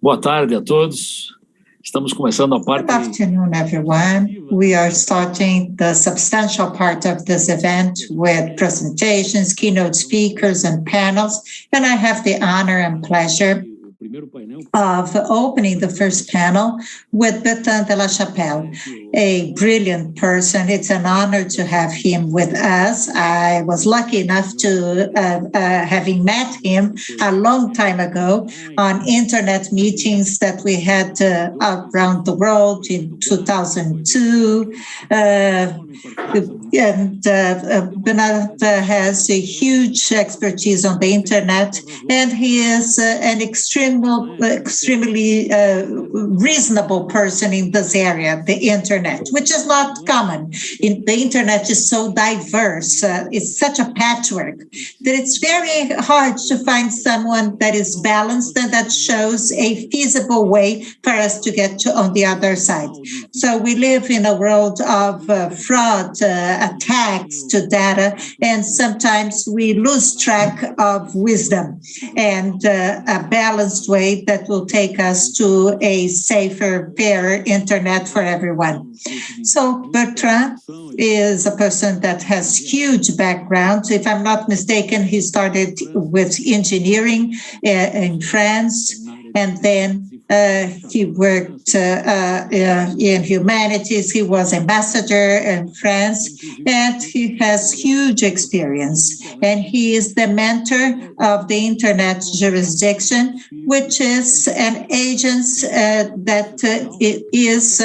Boa tarde a todos. Estamos começando a parte... Good afternoon, everyone. We are starting the substantial part of this event with presentations, keynote speakers, and panels. And I have the honor and pleasure of opening the first panel with Bertrand de la Chapelle, a brilliant person. It's an honor to have him with us. I was lucky enough to having met him a long time ago on internet meetings that we had around the world in 2002. Bernard has a huge expertise on the internet, and he is an extremely reasonable person in this area, the internet, which is not common. The internet is so diverse. It's such a patchwork that it's very hard to find someone that is balanced and that shows a feasible way for us to get to on the other side. So we live in a world of fraud, attacks to data, and sometimes we lose track of wisdom and a balanced way that will take us to a safer, fairer internet for everyone. So Bertrand is a person that has huge background. If I'm not mistaken, he started with engineering in France, and then he worked in humanities. He was ambassador in France, and he has huge experience. And he is the mentor of the Internet Jurisdiction, which is an agency that is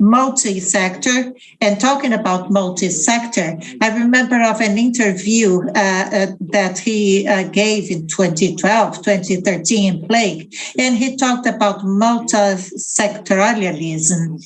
multi-sector. And talking about multi-sector, I remember of an interview that he gave in 2013 Plague, and he talked about multi-sectoralism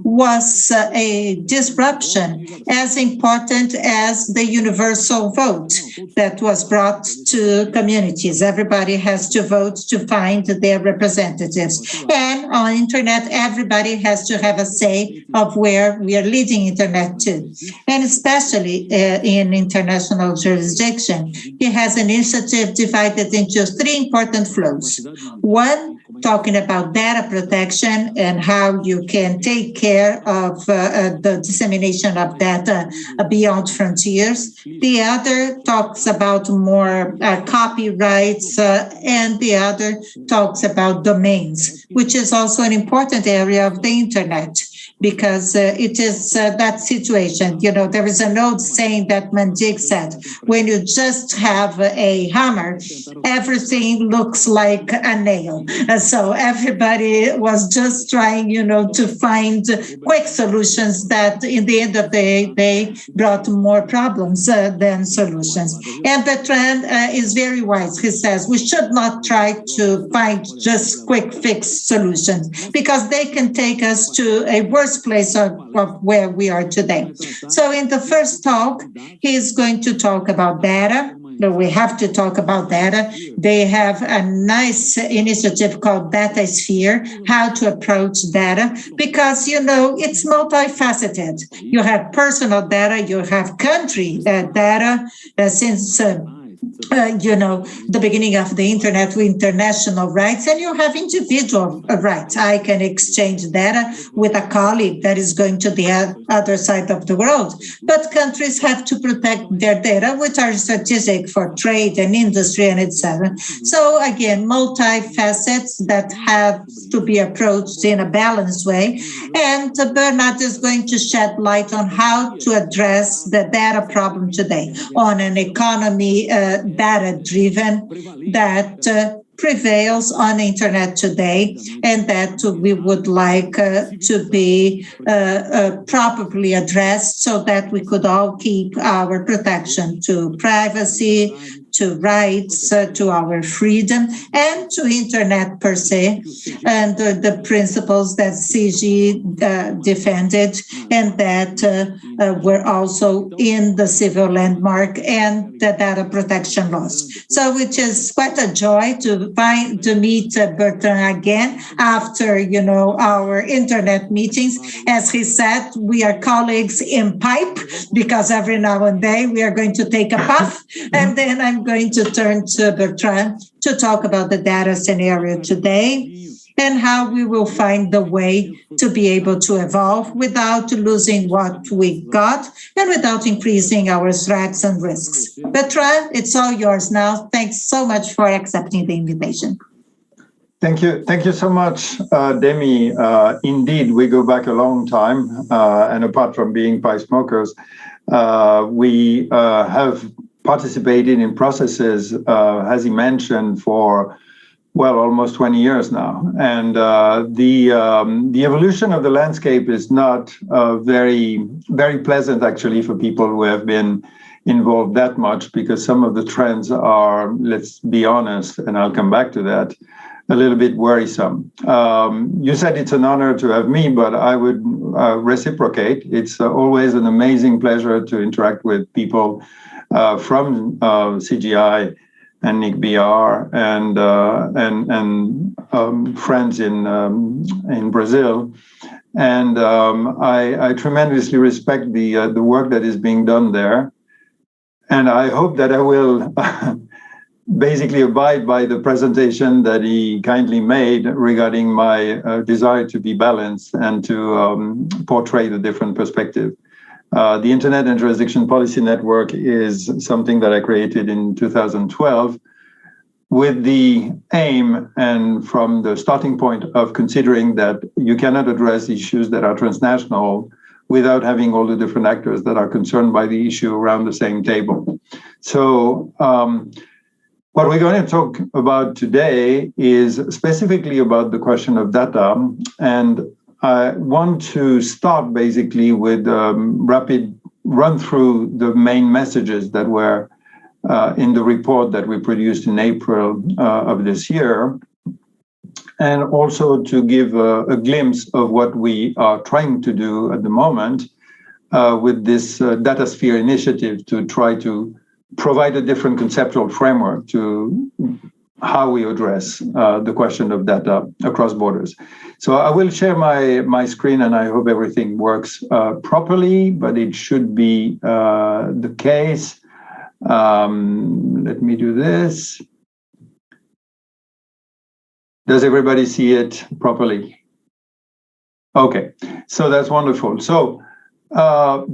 was a disruption as important as the universal vote that was brought to communities. Everybody has to vote to find their representatives. And on internet, everybody has to have a say of where we are leading internet to. And especially in international jurisdiction, he has an initiative divided into three important flows. One, talking about data protection and how you can take care of the dissemination of data beyond frontiers. The other talks about more copyrights, and the other talks about domains, which is also an important area of the internet, because it is that situation. You know, there is an old saying that Mandig said, when you just have a hammer, everything looks like a nail. So everybody was just trying, to find quick solutions that in the end of the day brought more problems than solutions. And Bertrand is very wise. He says we should not try to find just quick fix solutions, because they can take us to a worse place of where we are today. So in the first talk, he's going to talk about data. We have to talk about data. They have a nice initiative called Data Sphere, how to approach data, because, it's multifaceted. You have personal data, you have country data, since the beginning of the internet with international rights, and you have individual rights. I can exchange data with a colleague that is going to the other side of the world, but countries have to protect their data, which are strategic for trade and industry and etc. So again, multifacets that have to be approached in a balanced way, and Bernard is going to shed light on how to address the data problem today on an economy data-driven that prevails on the internet today, and that we would like to be properly addressed so that we could all keep our protection to privacy, to rights, to our freedom, and to internet per se, and the principles that CG defended and that were also in the civil landmark and the data protection laws. So it is quite a joy to meet Bertrand again after, our internet meetings. As he said, we are colleagues in pipe, because every now and then we are going to take a puff, and then I'm going to turn to Bertrand to talk about the data scenario today and how we will find the way to be able to evolve without losing what we got and without increasing our threats and risks. Bertrand, it's all yours now. Thanks so much for accepting the invitation. Thank you. Thank you so much, Demi. Indeed, we go back a long time. And apart from being pipe smokers, we have participated in processes, as he mentioned, for almost 20 years now. And the evolution of the landscape is not very, very pleasant, actually, for people who have been involved that much, because some of the trends are, let's be honest, and I'll come back to that, a little bit worrisome. You said it's an honor to have me, but I would reciprocate. It's always an amazing pleasure to interact with people from CGI and NIC.br and friends in Brazil. And I tremendously respect the work that is being done there. And I hope that I will basically abide by the presentation that he kindly made regarding my desire to be balanced and to portray the different perspective. The Internet and Jurisdiction Policy Network is something that I created in 2012 with the aim and from the starting point of considering that you cannot address issues that are transnational without having all the different actors that are concerned by the issue around the same table. So what we're going to talk about today is specifically about the question of data, and I want to start basically with a rapid run through the main messages that were in the report that we produced in April of this year, and also to give a glimpse of what we are trying to do at the moment with this data sphere initiative to try to provide a different conceptual framework to how we address the question of data across borders. So I will share my screen, and I hope everything works properly, but it should be the case. Let me do this. Does everybody see it properly? Okay, so that's wonderful. So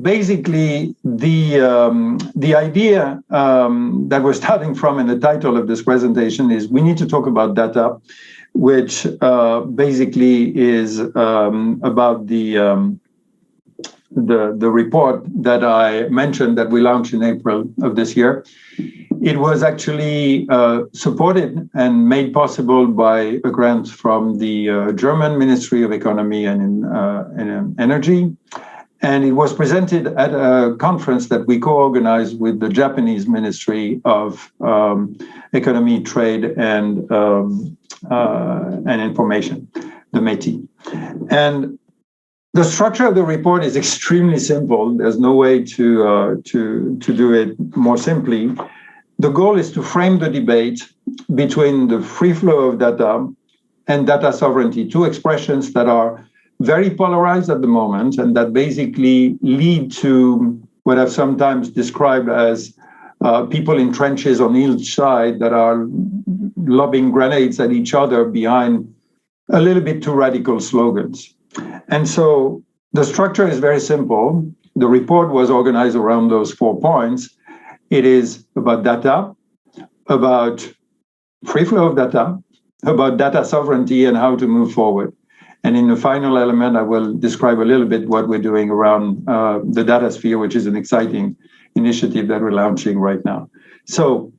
basically, the idea that we're starting from in the title of this presentation is we need to talk about data, which basically is about the report that I mentioned that we launched in April of this year. It was actually supported and made possible by a grant from the German Ministry of Economy and Energy. And it was presented at a conference that we co-organized with the Japanese Ministry of Economy, Trade, and Information, the METI. And the structure of the report is extremely simple. There's no way to do it more simply. The goal is to frame the debate between the free flow of data and data sovereignty, two expressions that are very polarized at the moment, and that basically lead to what I've sometimes described as people in trenches on each side that are lobbing grenades at each other behind a little bit too radical slogans. And so the structure is very simple. The report was organized around those 4 points. It is about data, about free flow of data, about data sovereignty and how to move forward. And in the final element, I will describe a little bit what we're doing around the data sphere, which is an exciting initiative that we're launching right now. So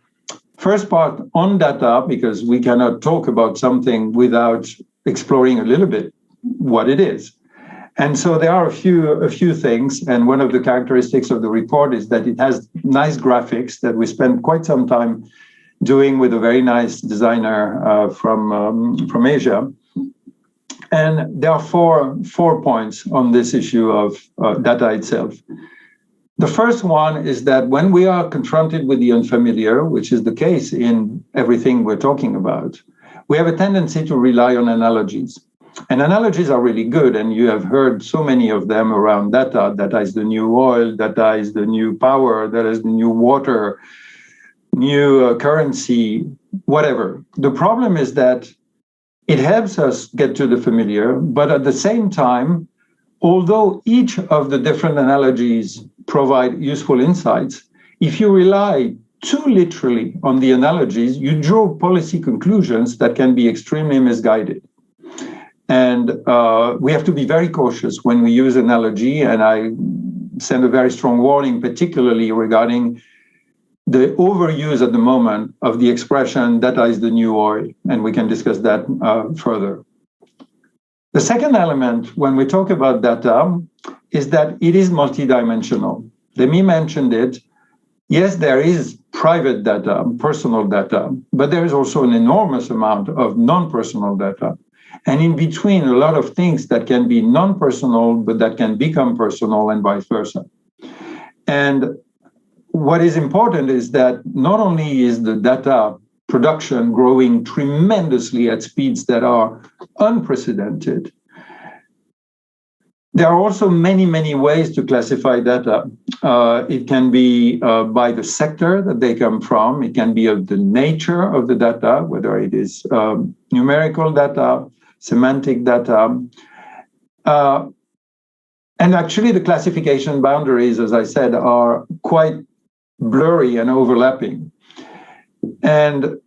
first part on data, because we cannot talk about something without exploring a little bit what it is. And so there are a few things, and one of the characteristics of the report is that it has nice graphics that we spent quite some time doing with a very nice designer from Asia. And there are four points on this issue of data itself. The first one is that when we are confronted with the unfamiliar, which is the case in everything we're talking about, we have a tendency to rely on analogies. And analogies are really good, and you have heard so many of them around data. Data is the new oil, data is the new power, that is the new water. new currency, whatever. The problem is that it helps us get to the familiar, but at the same time, although each of the different analogies provide useful insights, if you rely too literally on the analogies, you draw policy conclusions that can be extremely misguided. And we have to be very cautious when we use analogy, and I send a very strong warning, particularly regarding the overuse at the moment of the expression data is the new oil, and we can discuss that further. The second element when we talk about data is that it is multidimensional. Demi mentioned it. Yes, there is private data, personal data, but there is also an enormous amount of non-personal data. And in between, a lot of things that can be non-personal, but that can become personal and vice versa. And what is important is that not only is the data production growing tremendously at speeds that are unprecedented, there are also many, many ways to classify data. It can be by the sector that they come from. It can be of the nature of the data, whether it is numerical data, semantic data. And actually, the classification boundaries, as I said, are quite blurry and overlapping. And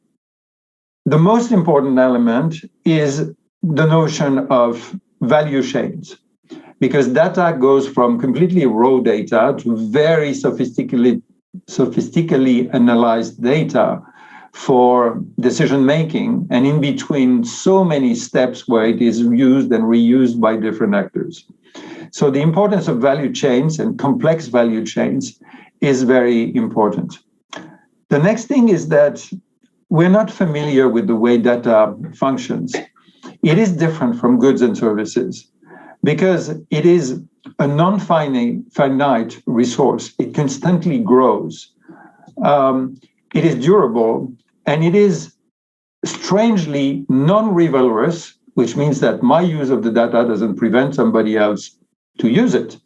the most important element is the notion of value chains, because data goes from completely raw data to very sophisticatedly analyzed data for decision making, and in between so many steps where it is used and reused by different actors. So the importance of value chains and complex value chains is very important. The next thing is that we're not familiar with the way data functions. It is different from goods and services because it is a non-finite resource. It constantly grows. It is durable, and it is strangely non-rivalrous, which means that my use of the data doesn't prevent somebody else to use it.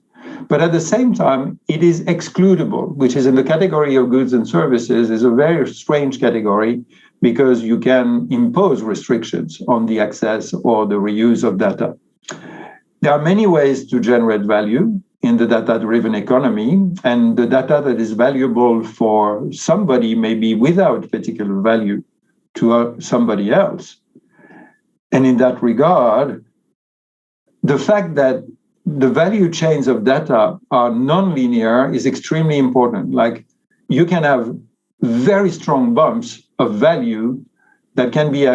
But at the same time, it is excludable, which is in the category of goods and services, is a very strange category because you can impose restrictions on the access or the reuse of data. There are many ways to generate value in the data-driven economy, and the data that is valuable for somebody may be without particular value to somebody else. And in that regard, the fact that the value chains of data are non-linear is extremely important. Like, you can have very strong bumps of value that can be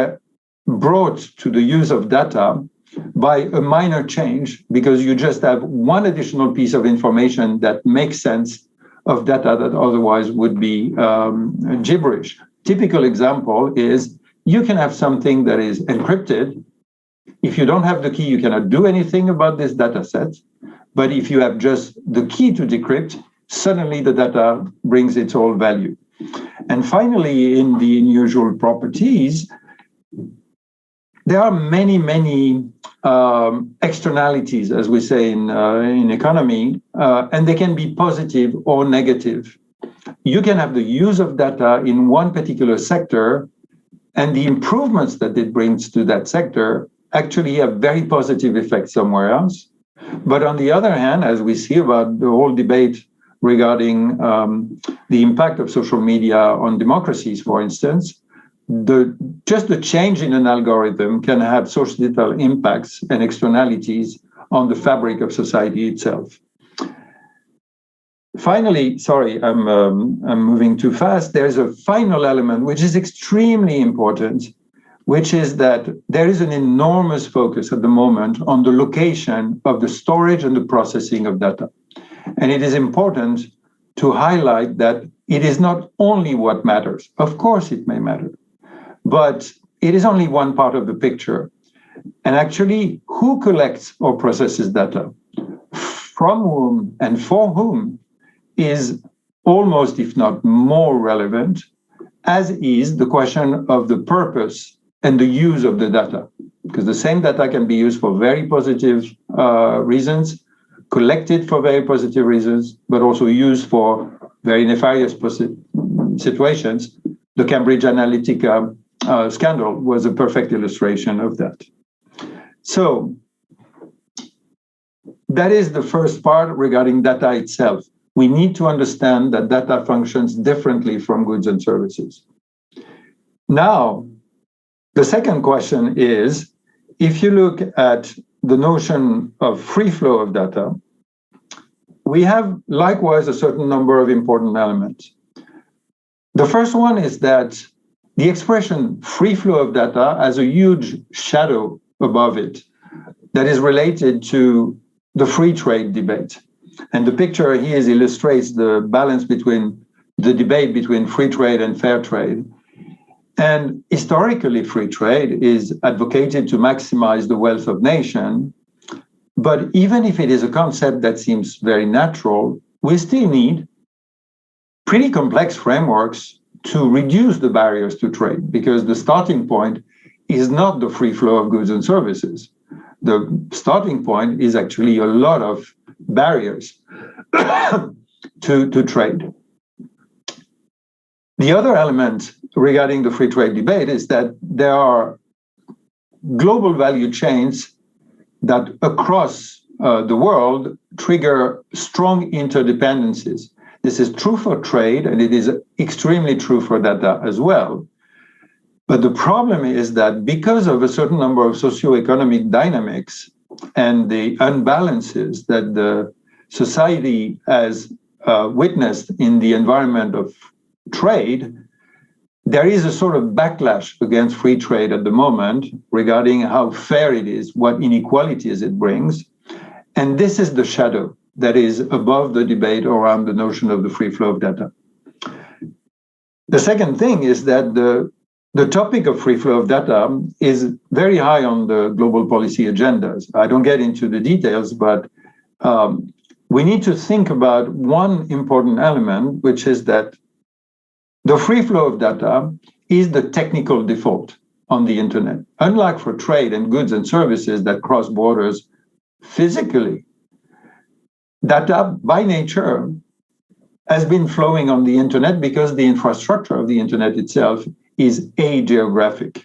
brought to the use of data by a minor change, because you just have one additional piece of information that makes sense of data that otherwise would be gibberish. Typical example is you can have something that is encrypted. If you don't have the key, you cannot do anything about this data set. But if you have just the key to decrypt, suddenly the data brings its whole value. And finally, in the unusual properties, there are many, many externalities, as we say in economy, and they can be positive or negative. You can have the use of data in one particular sector, and the improvements that it brings to that sector actually have very positive effects somewhere else. But on the other hand, as we see about the whole debate regarding the impact of social media on democracies, for instance, just the change in an algorithm can have societal impacts and externalities on the fabric of society itself. Finally, sorry, I'm moving too fast. There's a final element which is extremely important, which is that there is an enormous focus at the moment on the location of the storage and the processing of data. And it is important to highlight that it is not only what matters. Of course, it may matter, but it is only one part of the picture. And actually, who collects or processes data, from whom and for whom, is almost, if not more relevant, as is the question of the purpose and the use of the data. Because the same data can be used for very positive reasons, collected for very positive reasons, but also used for very nefarious situations. The Cambridge Analytica scandal was a perfect illustration of that. So that is the first part regarding data itself. We need to understand that data functions differently from goods and services. Now, the second question is, if you look at the notion of free flow of data, we have likewise a certain number of important elements. The first one is that the expression free flow of data has a huge shadow above it that is related to the free trade debate. And the picture here illustrates the balance between the debate between free trade and fair trade. And historically, free trade is advocated to maximize the wealth of nations. But even if it is a concept that seems very natural, we still need pretty complex frameworks to reduce the barriers to trade, because the starting point is not the free flow of goods and services. The starting point is actually a lot of barriers to trade. The other element regarding the free trade debate is that there are global value chains that across the world trigger strong interdependencies. This is true for trade, and it is extremely true for data as well. But the problem is that because of a certain number of socioeconomic dynamics and the unbalances that the society has witnessed in the environment of trade, there is a sort of backlash against free trade at the moment regarding how fair it is, what inequalities it brings. And this is the shadow that is above the debate around the notion of the free flow of data. The second thing is that the topic of free flow of data is very high on the global policy agendas. I don't get into the details, but we need to think about one important element, which is that the free flow of data is the technical default on the internet. Unlike for trade and goods and services that cross borders physically, data by nature has been flowing on the internet because the infrastructure of the internet itself is ageographic.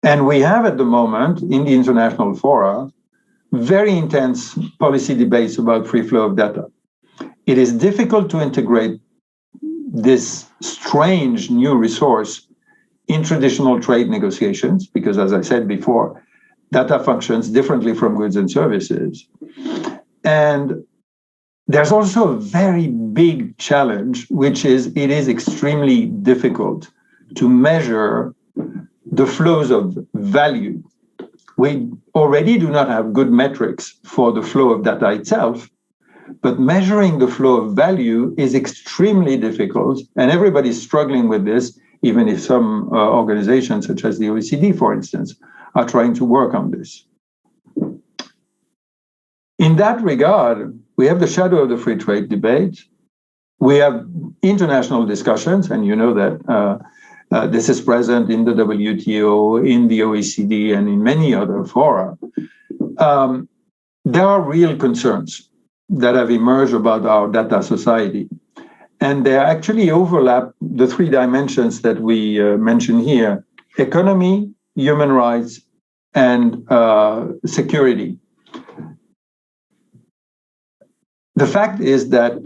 And we have at the moment in the international fora very intense policy debates about free flow of data. It is difficult to integrate this strange new resource in traditional trade negotiations because, as I said before, data functions differently from goods and services. And there's also a very big challenge, which is it is extremely difficult to measure the flows of value. We already do not have good metrics for the flow of data itself, but measuring the flow of value is extremely difficult, and everybody's struggling with this, even if some organizations, such as the OECD, for instance, are trying to work on this. In that regard, we have the shadow of the free trade debate. We have international discussions, and you know that this is present in the WTO, in the OECD, and in many other fora. There are real concerns that have emerged about our data society. And they actually overlap the three dimensions that we mention here: economy, human rights, and security. The fact is that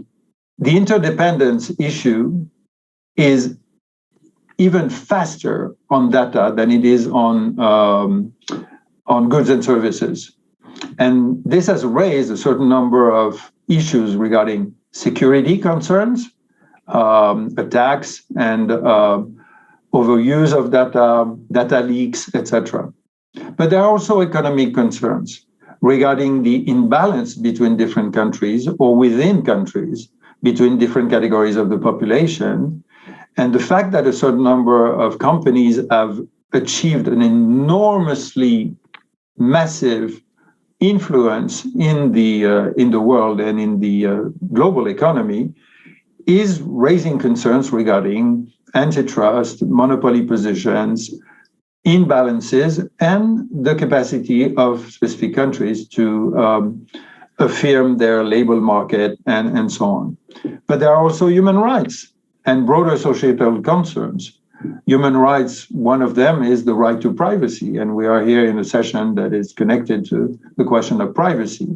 the interdependence issue is even faster on data than it is on goods and services. And this has raised a certain number of issues regarding security concerns, attacks, and overuse of data, data leaks, etc. But there are also economic concerns regarding the imbalance between different countries or within countries, between different categories of the population, and the fact that a certain number of companies have achieved an enormously massive influence in the world and in the global economy is raising concerns regarding antitrust, monopoly positions, imbalances, and the capacity of specific countries to affirm their labor market and so on. But there are also human rights. and broader societal concerns. Human rights, one of them is the right to privacy, and we are here in a session that is connected to the question of privacy.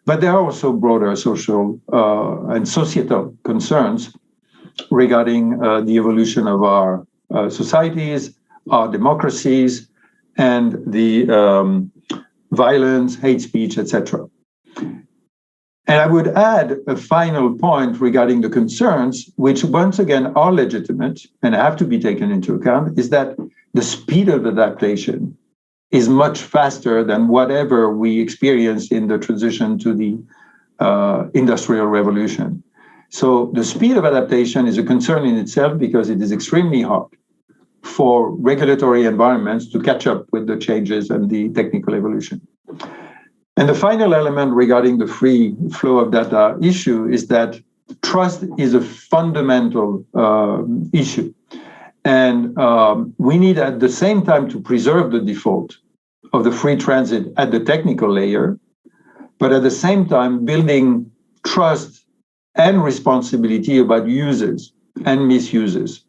But there are also broader social and societal concerns regarding the evolution of our societies, our democracies, and the violence, hate speech, etc. And I would add a final point regarding the concerns, which once again are legitimate and have to be taken into account, is that the speed of adaptation is much faster than whatever we experienced in the transition to the Industrial Revolution. So the speed of adaptation is a concern in itself because it is extremely hard for regulatory environments to catch up with the changes and the technical evolution. And the final element regarding the free flow of data issue is that trust is a fundamental issue. And we need at the same time to preserve the default of the free transit at the technical layer, but at the same time building trust and responsibility about users and misuses.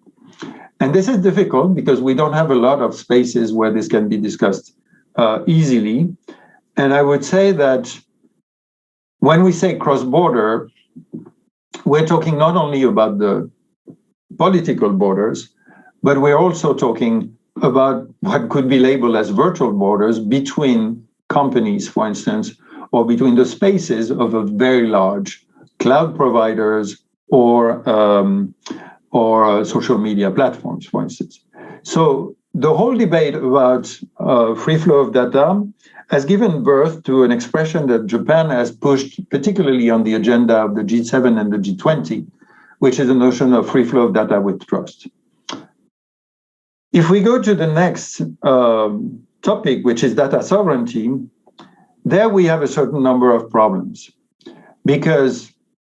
And this is difficult because we don't have a lot of spaces where this can be discussed easily. And I would say that when we say cross-border, we're talking not only about the political borders, but we're also talking about what could be labeled as virtual borders between companies, for instance, or between the spaces of a very large cloud providers or social media platforms, for instance. So the whole debate about free flow of data has given birth to an expression that Japan has pushed, particularly on the agenda of the G7 and the G20, which is the notion of free flow of data with trust. If we go to the next topic, which is data sovereignty, there we have a certain number of problems. Because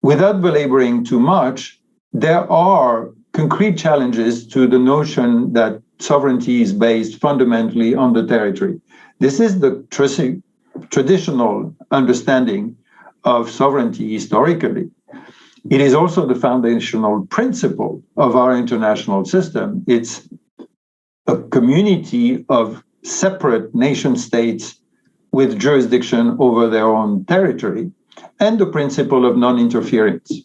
without belaboring too much, there are concrete challenges to the notion that sovereignty is based fundamentally on the territory. This is the traditional understanding of sovereignty historically. It is also the foundational principle of our international system. It's a community of separate nation states with jurisdiction over their own territory, and the principle of non-interference.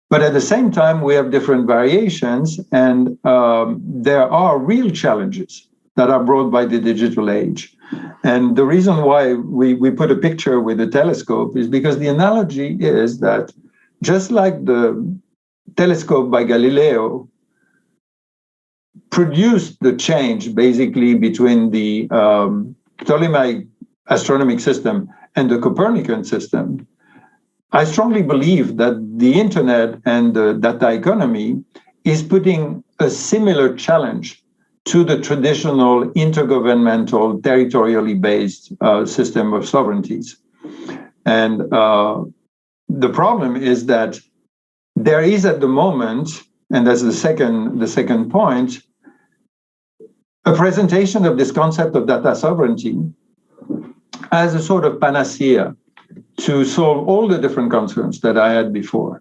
But at the same time, we have different variations, and there are real challenges that are brought by the digital age. And the reason why we put a picture with a telescope is because the analogy is that just like the telescope by Galileo produced the change basically between the Ptolemaic astronomic system and the Copernican system, I strongly believe that the internet and the data economy is putting a similar challenge to the traditional intergovernmental, territorially based system of sovereignties. And the problem is that there is at the moment, and that's the second point, a presentation of this concept of data sovereignty as a sort of panacea to solve all the different concerns that I had before.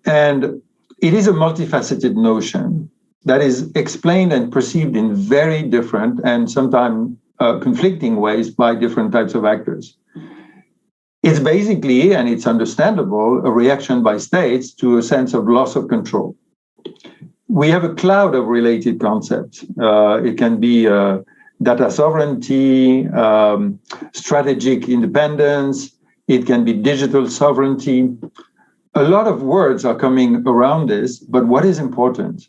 And it is a multifaceted notion that is explained and perceived in very different and sometimes conflicting ways by different types of actors. It's basically, and it's understandable, a reaction by states to a sense of loss of control. We have a cloud of related concepts. It can be data sovereignty, strategic independence, it can be digital sovereignty. A lot of words are coming around this, but what is important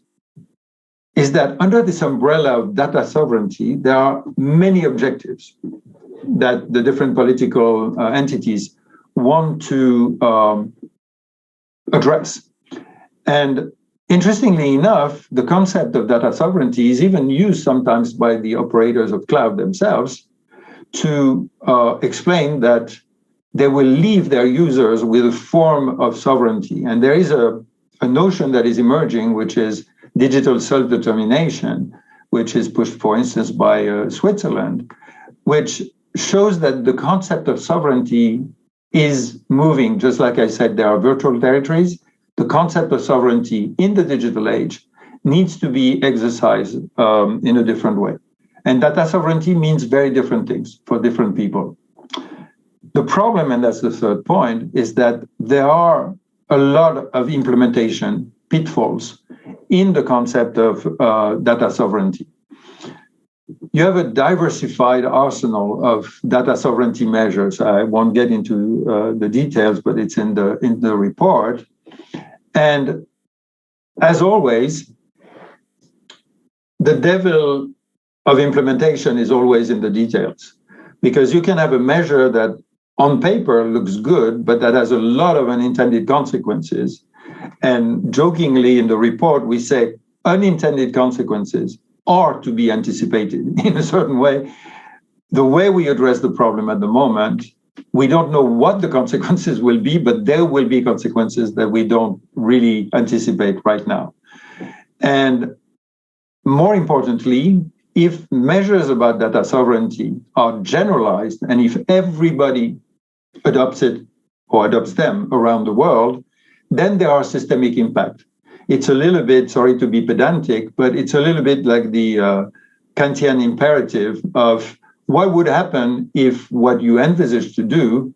is that under this umbrella of data sovereignty, there are many objectives that the different political entities want to address. And interestingly enough, the concept of data sovereignty is even used sometimes by the operators of cloud themselves to explain that they will leave their users with a form of sovereignty. And there is a notion that is emerging, which is digital self-determination, which is pushed, for instance, by Switzerland, which shows that the concept of sovereignty is moving. Just like I said, there are virtual territories, the concept of sovereignty in the digital age needs to be exercised in a different way. And data sovereignty means very different things for different people. The problem, and that's the third point, is that there are a lot of implementation pitfalls in the concept of data sovereignty. You have a diversified arsenal of data sovereignty measures. I won't get into the details, but it's in the report. And as always, the devil of implementation is always in the details, because you can have a measure that on paper looks good, but that has a lot of unintended consequences. And jokingly in the report, we say unintended consequences are to be anticipated in a certain way. The way we address the problem at the moment, we don't know what the consequences will be, but there will be consequences that we don't really anticipate right now. And more importantly, if measures about data sovereignty are generalized, and if everybody adopts it or adopts them around the world, then there are systemic impact. It's a little bit, sorry to be pedantic, but it's a little bit like the Kantian imperative of what would happen if what you envisage to do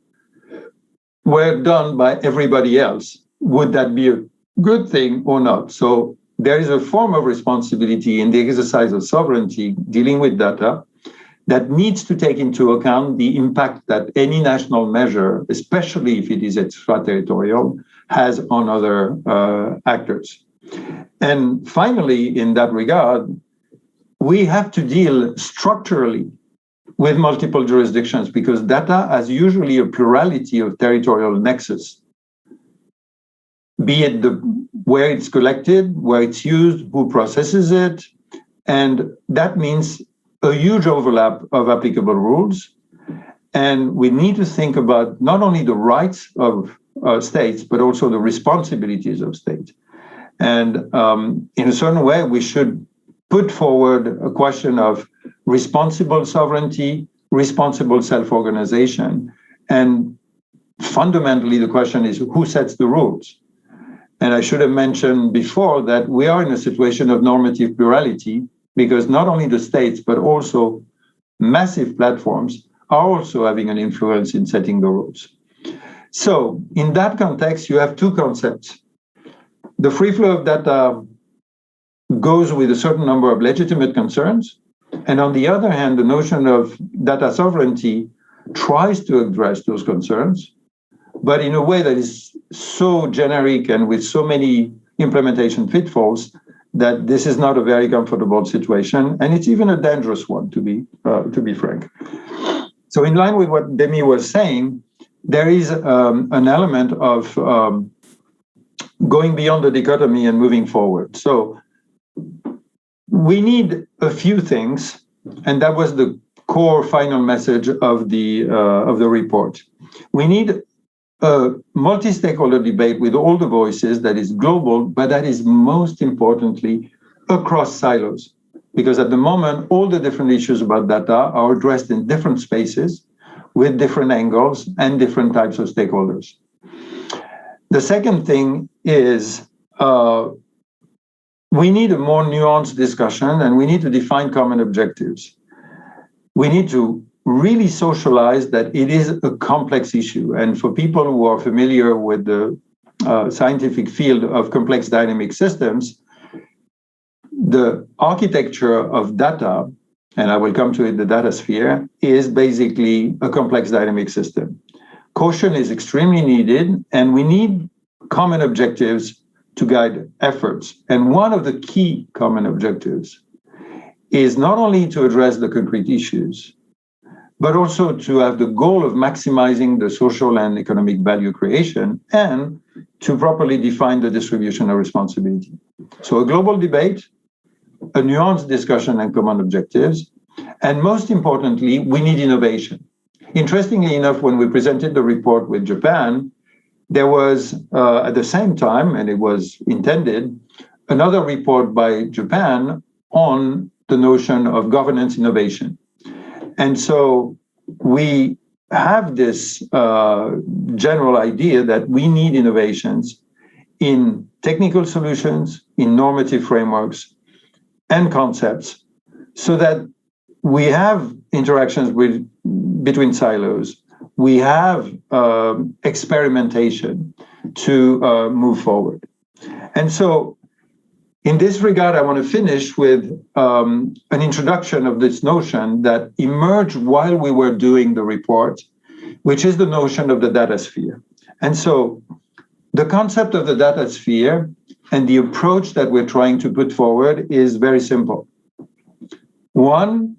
were done by everybody else. Would that be a good thing or not? So there is a form of responsibility in the exercise of sovereignty dealing with data that needs to take into account the impact that any national measure, especially if it is extraterritorial, has on other actors. And finally, in that regard, we have to deal structurally with multiple jurisdictions, because data has usually a plurality of territorial nexus, be it where it's collected, where it's used, who processes it. And that means a huge overlap of applicable rules. And we need to think about not only the rights of states, but also the responsibilities of states. And in a certain way, we should put forward a question of responsible sovereignty, responsible self-organization. And fundamentally, the question is who sets the rules? And I should have mentioned before that we are in a situation of normative plurality, because not only the states, but also massive platforms are also having an influence in setting the rules. So in that context, you have two concepts. The free flow of data goes with a certain number of legitimate concerns. And on the other hand, the notion of data sovereignty tries to address those concerns, but in a way that is so generic and with so many implementation pitfalls that this is not a very comfortable situation, and it's even a dangerous one, to be frank. So in line with what Demi was saying, there is an element of going beyond the dichotomy and moving forward. So we need a few things, and that was the core final message of the report. We need a multi-stakeholder debate with all the voices that is global, but that is most importantly across silos. Because at the moment, all the different issues about data are addressed in different spaces with different angles and different types of stakeholders. The second thing is we need a more nuanced discussion, and we need to define common objectives. We need to really socialize that it is a complex issue. And for people who are familiar with the scientific field of complex dynamic systems, the architecture of data, and I will come to it, the data sphere, is basically a complex dynamic system. Caution is extremely needed, and we need common objectives to guide efforts. And one of the key common objectives is not only to address the concrete issues, but also to have the goal of maximizing the social and economic value creation and to properly define the distribution of responsibility. So a global debate, a nuanced discussion and common objectives, and most importantly, we need innovation. Interestingly enough, when we presented the report with Japan, there was, at the same time, and it was intended, another report by Japan on the notion of governance innovation. And so we have this general idea that we need innovations in technical solutions, in normative frameworks and concepts, so that we have interactions between silos, we have experimentation to move forward. And so in this regard, I want to finish with an introduction of this notion that emerged while we were doing the report, which is the notion of the data sphere. And so the concept of the data sphere and the approach that we're trying to put forward is very simple. One,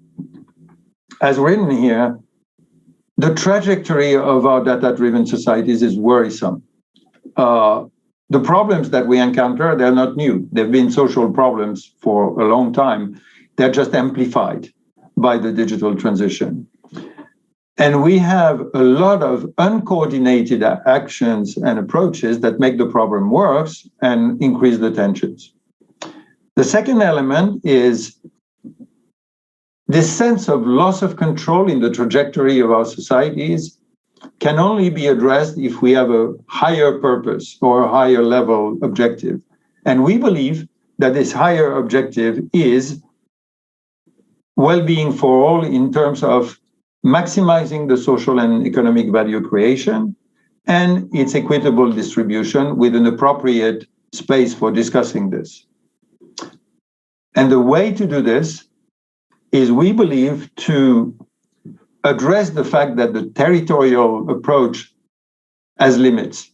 as written here, the trajectory of our data-driven societies is worrisome. The problems that we encounter, they're not new. They've been social problems for a long time. They're just amplified by the digital transition. And we have a lot of uncoordinated actions and approaches that make the problem worse and increase the tensions. The second element is this sense of loss of control in the trajectory of our societies can only be addressed if we have a higher purpose or a higher level objective. And we believe that this higher objective is well-being for all in terms of maximizing the social and economic value creation and its equitable distribution with an appropriate space for discussing this. And the way to do this is, we believe, to address the fact that the territorial approach has limits.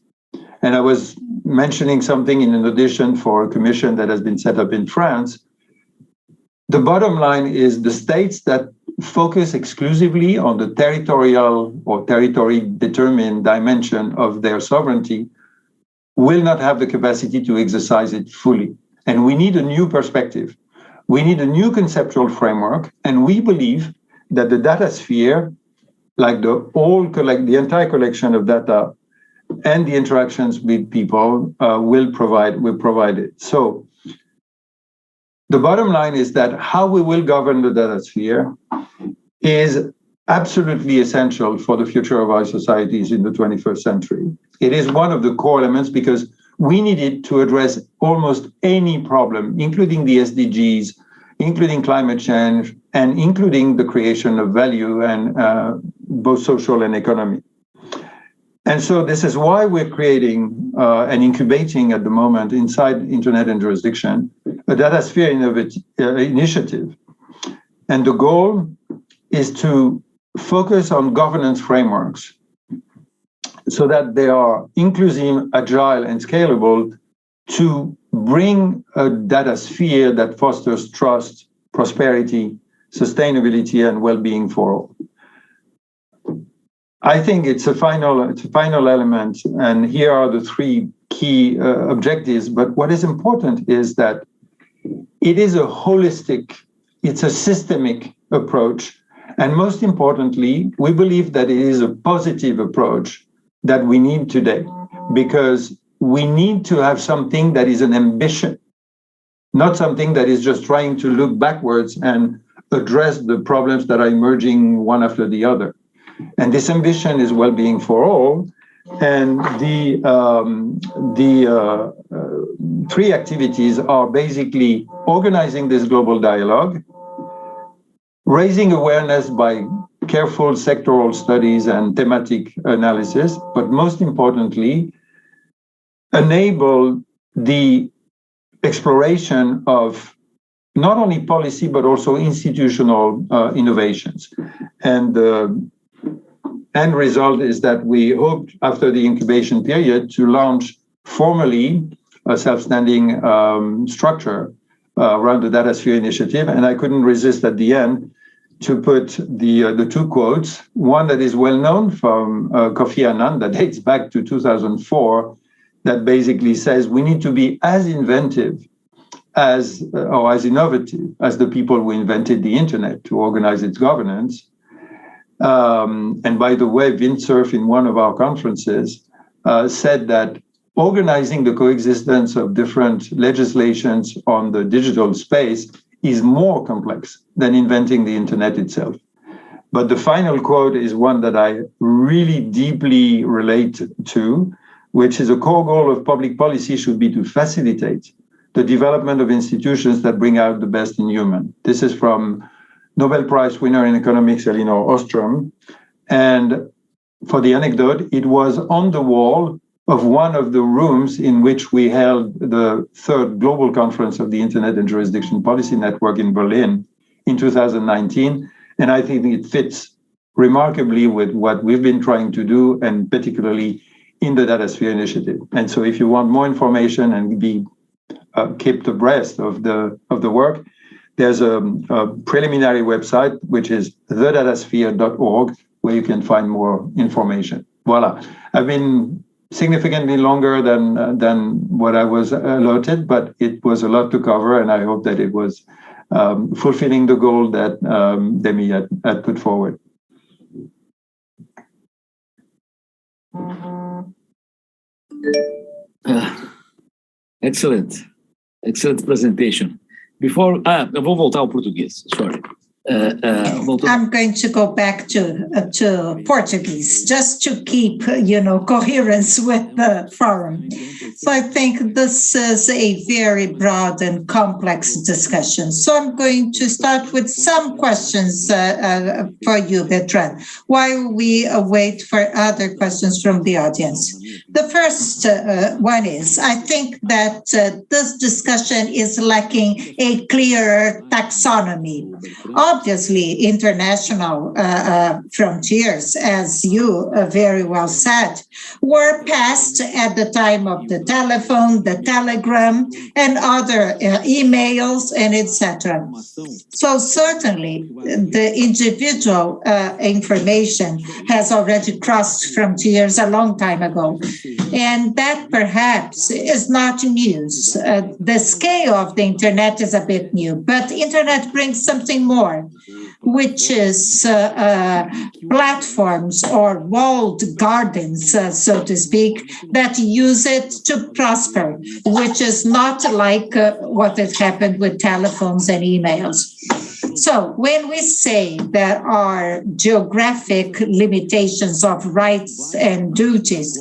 And I was mentioning something in an audition for a commission that has been set up in France. The bottom line is the states that focus exclusively on the territorial or territory-determined dimension of their sovereignty will not have the capacity to exercise it fully. And we need a new perspective. We need a new conceptual framework, and we believe that the data sphere, like the entire collection of data and the interactions with people, will provide it. So the bottom line is that how we will govern the data sphere is absolutely essential for the future of our societies in the 21st century. It is one of the core elements because we need it to address almost any problem, including the SDGs, including climate change, and including the creation of value and both social and economic. And so this is why we're creating and incubating at the moment inside Internet and Jurisdiction a data sphere initiative. And the goal is to focus on governance frameworks so that they are inclusive, agile, and scalable to bring a data sphere that fosters trust, prosperity, sustainability, and well-being for all. I think it's a final element, and here are the three key objectives. But what is important is that it is a holistic, it's a systemic approach, and most importantly, we believe that it is a positive approach that we need today, because we need to have something that is an ambition, not something that is just trying to look backwards and address the problems that are emerging one after the other. And this ambition is well-being for all. And the three activities are basically organizing this global dialogue, raising awareness by careful sectoral studies and thematic analysis, but most importantly, enable the exploration of not only policy, but also institutional innovations. And the end result is that we hope, after the incubation period, to launch formally a self-standing structure around the Data Sphere Initiative. And I couldn't resist at the end to put the two quotes, one that is well known from Kofi Annan, that dates back to 2004, that basically says we need to be as inventive or as innovative as the people who invented the internet to organize its governance. And by the way, Windsurf in one of our conferences said that organizing the coexistence of different legislations on the digital space is more complex than inventing the internet itself. But the final quote is one that I really deeply relate to, which is a core goal of public policy, should be to facilitate the development of institutions that bring out the best in human. This is from Nobel Prize winner in economics, Elinor Ostrom. And for the anecdote, it was on the wall of one of the rooms in which we held the third global conference of the Internet and Jurisdiction Policy Network in Berlin in 2019. And I think it fits remarkably with what we've been trying to do, and particularly in the Datasphere Initiative. And so if you want more information and be kept abreast of the work, there's a preliminary website, which is thedatasphere.org, where you can find more information. Voila. I've been significantly longer than what I was allotted, but it was a lot to cover, and I hope that it was fulfilling the goal that Demi had put forward. Excellent presentation. Before, eu vou voltar ao português, sorry. I'm going to go back to Portuguese just to keep, coherence with the forum. So I think this is a very broad and complex discussion. So I'm going to start with some questions for you, Bertrand, while we wait for other questions from the audience. The first one is, I think that this discussion is lacking a clearer taxonomy. Obviously, international frontiers, as you very well said, were passed at the time of the telephone, the telegram, and other emails, and etc. So certainly, the individual information has already crossed frontiers a long time ago. And that perhaps is not news. The scale of the internet is a bit new, but internet brings something more, which is platforms or walled gardens, so to speak, that use it to prosper, which is not like what has happened with telephones and emails. So when we say there are geographic limitations of rights and duties,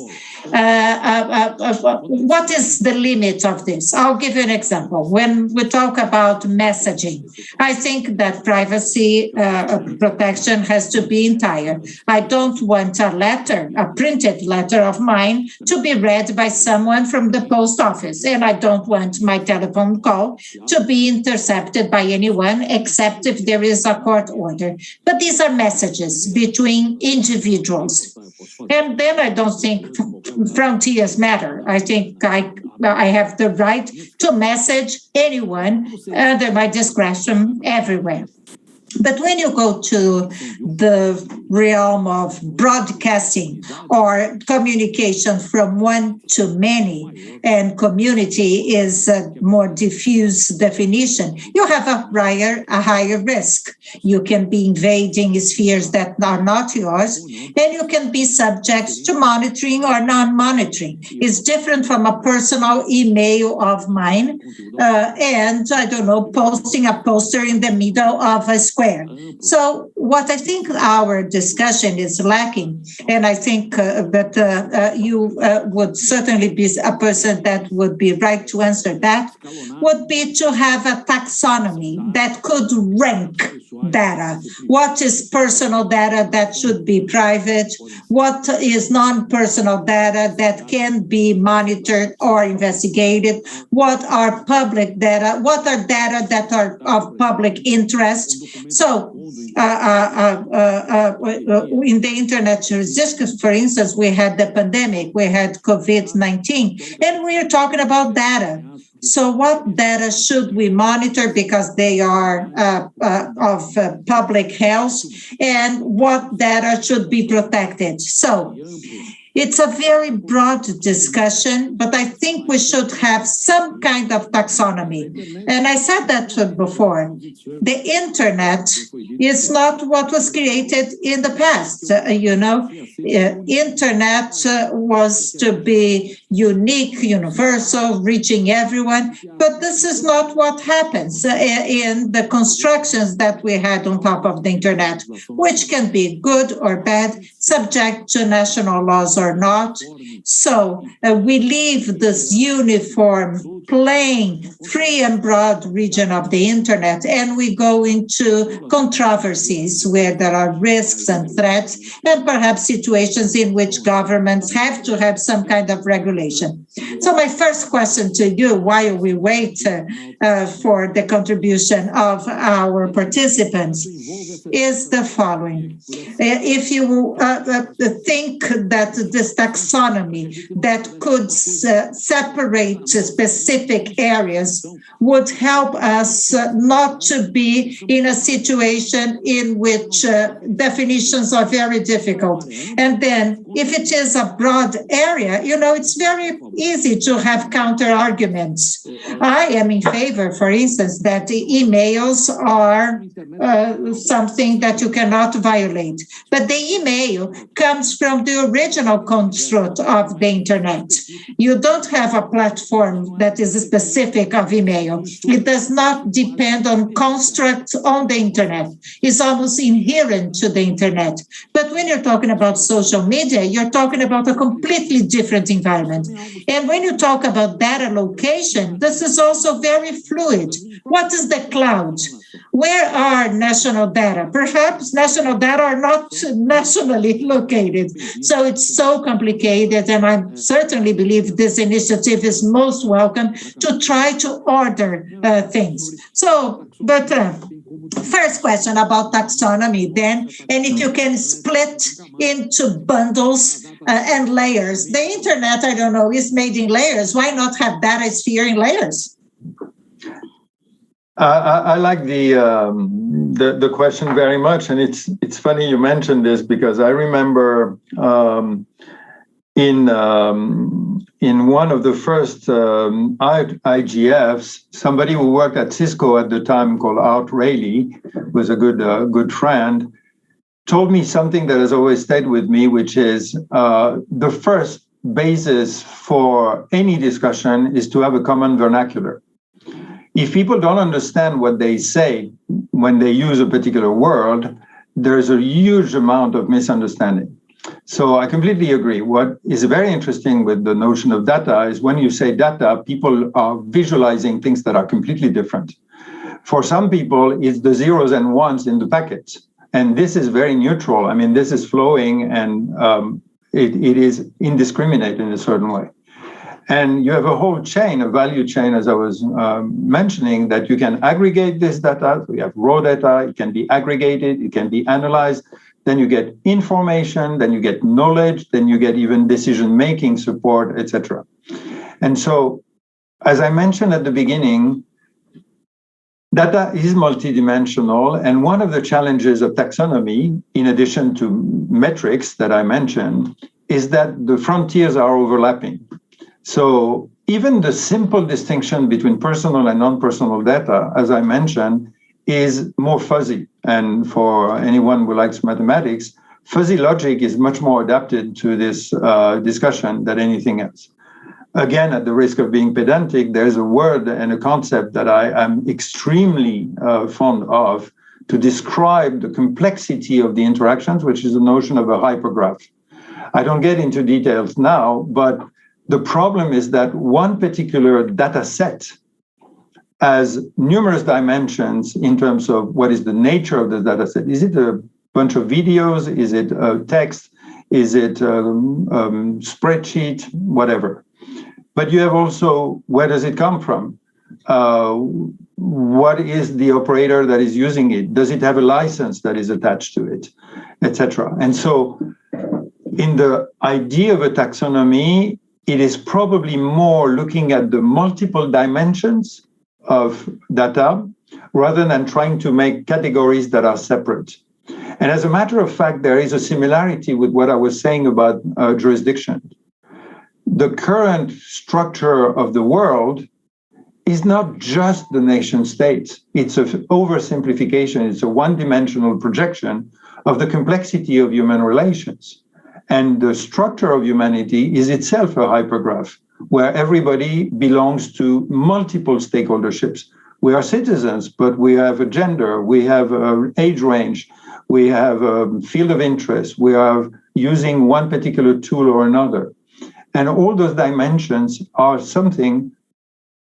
what is the limit of this? I'll give you an example. When we talk about messaging, I think that privacy protection has to be entire. I don't want a letter, a printed letter of mine, to be read by someone from the post office. And I don't want my telephone call to be intercepted by anyone, except if there is a court order. But these are messages between individuals. And then I don't think frontiers matter. I think I have the right to message anyone under my discretion everywhere. But when you go to the realm of broadcasting or communication from one to many, and community is a more diffuse definition, you have a higher risk. You can be invading spheres that are not yours, and you can be subject to monitoring or non-monitoring. It's different from a personal email of mine and, I don't know, posting a poster in the middle of a square. So what I think our discussion is lacking, and I think that you would certainly be a person that would be right to answer that, would be to have a taxonomy that could rank data. What is personal data that should be private? What is non-personal data that can be monitored or investigated? What are public data? What are data that are of public interest? So in the internet jurisdiction, for instance, we had the pandemic, we had COVID-19, and we are talking about data. So what data should we monitor because they are of public health, and what data should be protected? So it's a very broad discussion, but I think we should have some kind of taxonomy. And I said that before. The internet is not what was created in the past. Internet was to be unique, universal, reaching everyone. But this is not what happens in the constructions that we had on top of the internet, which can be good or bad. subject to national laws or not. So we leave this uniform, plain, free and broad region of the internet, and we go into controversies where there are risks and threats, and perhaps situations in which governments have to have some kind of regulation. So my first question to you, while we wait for the contribution of our participants, is the following. If you think that this taxonomy that could separate specific areas would help us not to be in a situation in which definitions are very difficult. And then if it is a broad area, it's very easy to have counter arguments. I am in favor, for instance, that emails are something that you cannot violate. But the email comes from the original construct of the internet. You don't have a platform that is specific of email. It does not depend on constructs on the internet. It's almost inherent to the internet. But when you're talking about social media, you're talking about a completely different environment. And when you talk about data location, this is also very fluid. What is the cloud? Where are national data? Perhaps national data are not nationally located. So it's so complicated, and I certainly believe this initiative is most welcome to try to order things. So, but first question about taxonomy then, and if you can split into bundles and layers. The internet, I don't know, is made in layers. Why not have data sphere in layers? I like the question very much, and it's funny you mentioned this because I remember in one of the first IGFs, somebody who worked at Cisco at the time called Art Rayleigh, was a good friend, told me something that has always stayed with me, which is the first basis for any discussion is to have a common vernacular. If people don't understand what they say when they use a particular word, there's a huge amount of misunderstanding. So I completely agree. What is very interesting with the notion of data is when you say data, people are visualizing things that are completely different. For some people, it's the zeros and ones in the packet. And this is very neutral. I mean, this is flowing and it is indiscriminate in a certain way. And you have a whole chain, a value chain, as I was mentioning, that you can aggregate this data. We have raw data, it can be aggregated, it can be analyzed. Then you get information, then you get knowledge, then you get even decision-making support, etc. And so, as I mentioned at the beginning, data is multidimensional. And one of the challenges of taxonomy, in addition to metrics that I mentioned, is that the frontiers are overlapping. So even the simple distinction between personal and non-personal data, as I mentioned, is more fuzzy. And for anyone who likes mathematics, fuzzy logic is much more adapted to this discussion than anything else. Again, at the risk of being pedantic, there's a word and a concept that I am extremely fond of to describe the complexity of the interactions, which is the notion of a hypergraph. I don't get into details now, but the problem is that one particular data set has numerous dimensions in terms of what is the nature of the data set. Is it a bunch of videos? Is it text? Is it spreadsheet? Whatever. But you have also, where does it come from? What is the operator that is using it? Does it have a license that is attached to it, etc.? And so in the idea of a taxonomy, it is probably more looking at the multiple dimensions of data rather than trying to make categories that are separate. And as a matter of fact, there is a similarity with what I was saying about jurisdiction. The current structure of the world is not just the nation state. It's an oversimplification. It's a one-dimensional projection of the complexity of human relations. And the structure of humanity is itself a hypergraph where everybody belongs to multiple stakeholderships. We are citizens, but we have a gender, we have an age range, we have a field of interest, we have using one particular tool or another. And all those dimensions are something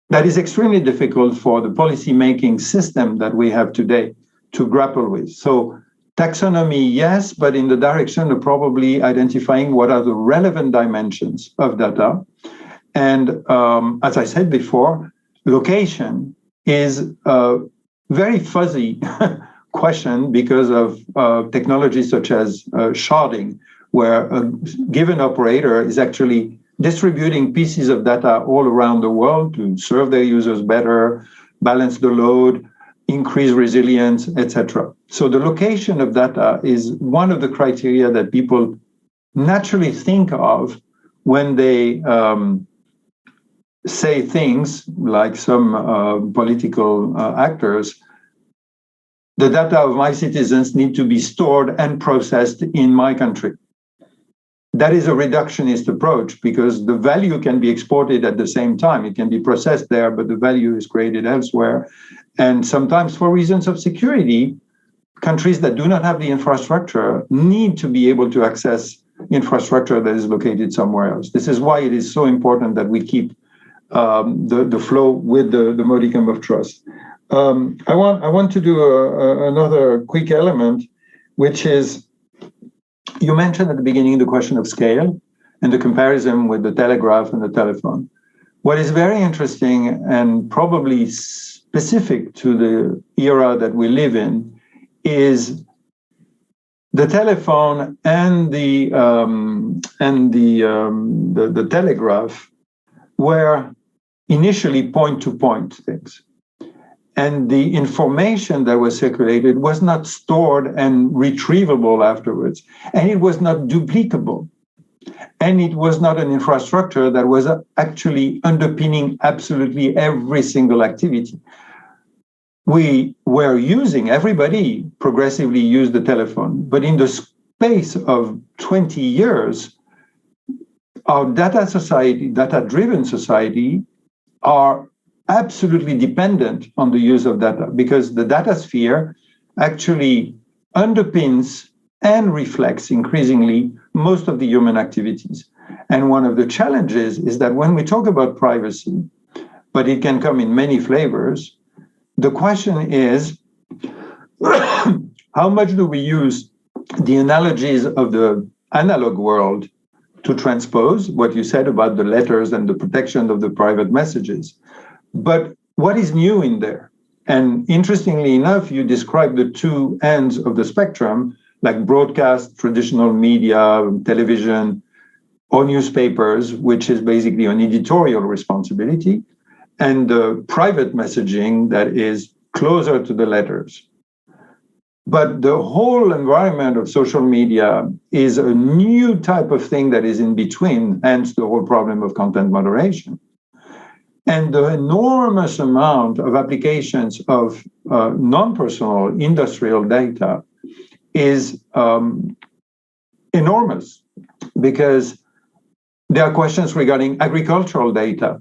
that is extremely difficult for the policy-making system that we have today to grapple with. So taxonomy, yes, but in the direction of probably identifying what are the relevant dimensions of data. And as I said before, location is a very fuzzy question because of technologies such as sharding, where a given operator is actually distributing pieces of data all around the world to serve their users better, balance the load, increase resilience, etc. So the location of data is one of the criteria that people naturally think of when they say things like some political actors. The data of my citizens need to be stored and processed in my country. That is a reductionist approach because the value can be exported at the same time. It can be processed there, but the value is created elsewhere. And sometimes for reasons of security, countries that do not have the infrastructure need to be able to access infrastructure that is located somewhere else. This is why it is so important that we keep the flow with the modicum of trust. I want to do another quick element, which is, you mentioned at the beginning the question of scale and the comparison with the telegraph and the telephone. What is very interesting and probably specific to the era that we live in is the telephone and the telegraph were initially point-to-point things. And the information that was circulated was not stored and retrievable afterwards. And it was not duplicable. And it was not an infrastructure that was actually underpinning absolutely every single activity. We were using, everybody progressively used the telephone, but in the space of 20 years, our data-driven society are absolutely dependent on the use of data because the data sphere actually underpins and reflects increasingly most of the human activities. And one of the challenges is that when we talk about privacy, but it can come in many flavors, the question is, how much do we use the analogies of the analog world to transpose what you said about the letters and the protection of the private messages? But what is new in there? And interestingly enough, you describe the two ends of the spectrum, like broadcast, traditional media, television, or newspapers, which is basically an editorial responsibility, and the private messaging that is closer to the letters. But the whole environment of social media is a new type of thing that is in between, hence the whole problem of content moderation. And the enormous amount of applications of non-personal industrial data is enormous because there are questions regarding agricultural data.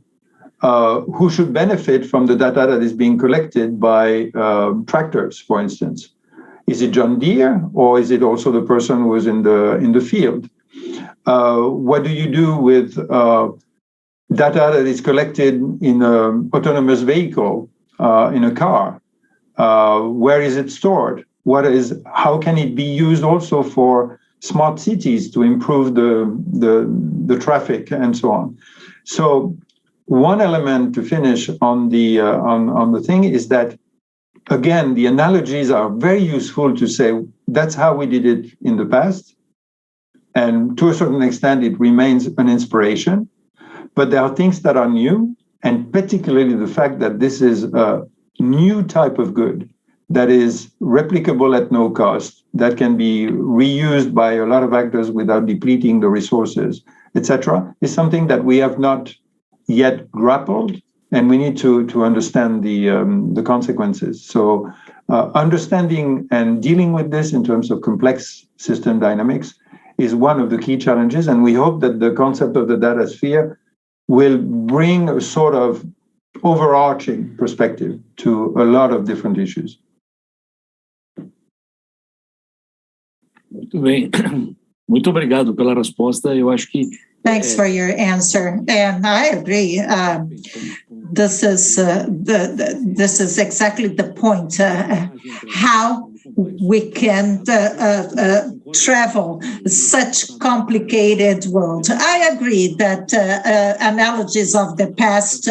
Who should benefit from the data that is being collected by tractors, for instance? Is it John Deere or is it also the person who is in the field? What do you do with data that is collected in an autonomous vehicle, in a car? Where is it stored? How can it be used also for smart cities to improve the traffic and so on? So one element to finish on the thing is that, again, the analogies are very useful to say that's how we did it in the past. And to a certain extent, it remains an inspiration. But there are things that are new, and particularly the fact that this is a new type of good that is replicable at no cost, that can be reused by a lot of actors without depleting the resources, etc., is something that we have not yet grappled, and we need to understand the consequences. So understanding and dealing with this in terms of complex system dynamics is one of the key challenges, and we hope that the concept of the data sphere will bring a sort of overarching perspective to a lot of different issues. Muito bem. Muito obrigado pela resposta. Eu acho que Thanks for your answer, and I agree. This is exactly the point. How we can travel such complicated world. I agree that analogies of the past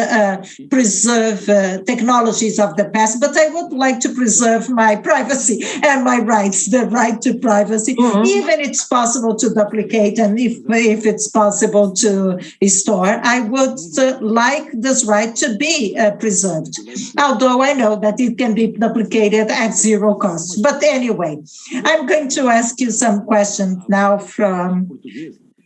preserve technologies of the past, but I would like to preserve my privacy and my rights, the right to privacy, even it's possible to duplicate, and if it's possible to store, I would like this right to be preserved, although I know that it can be duplicated at zero cost. But anyway, I'm going to ask you some questions now from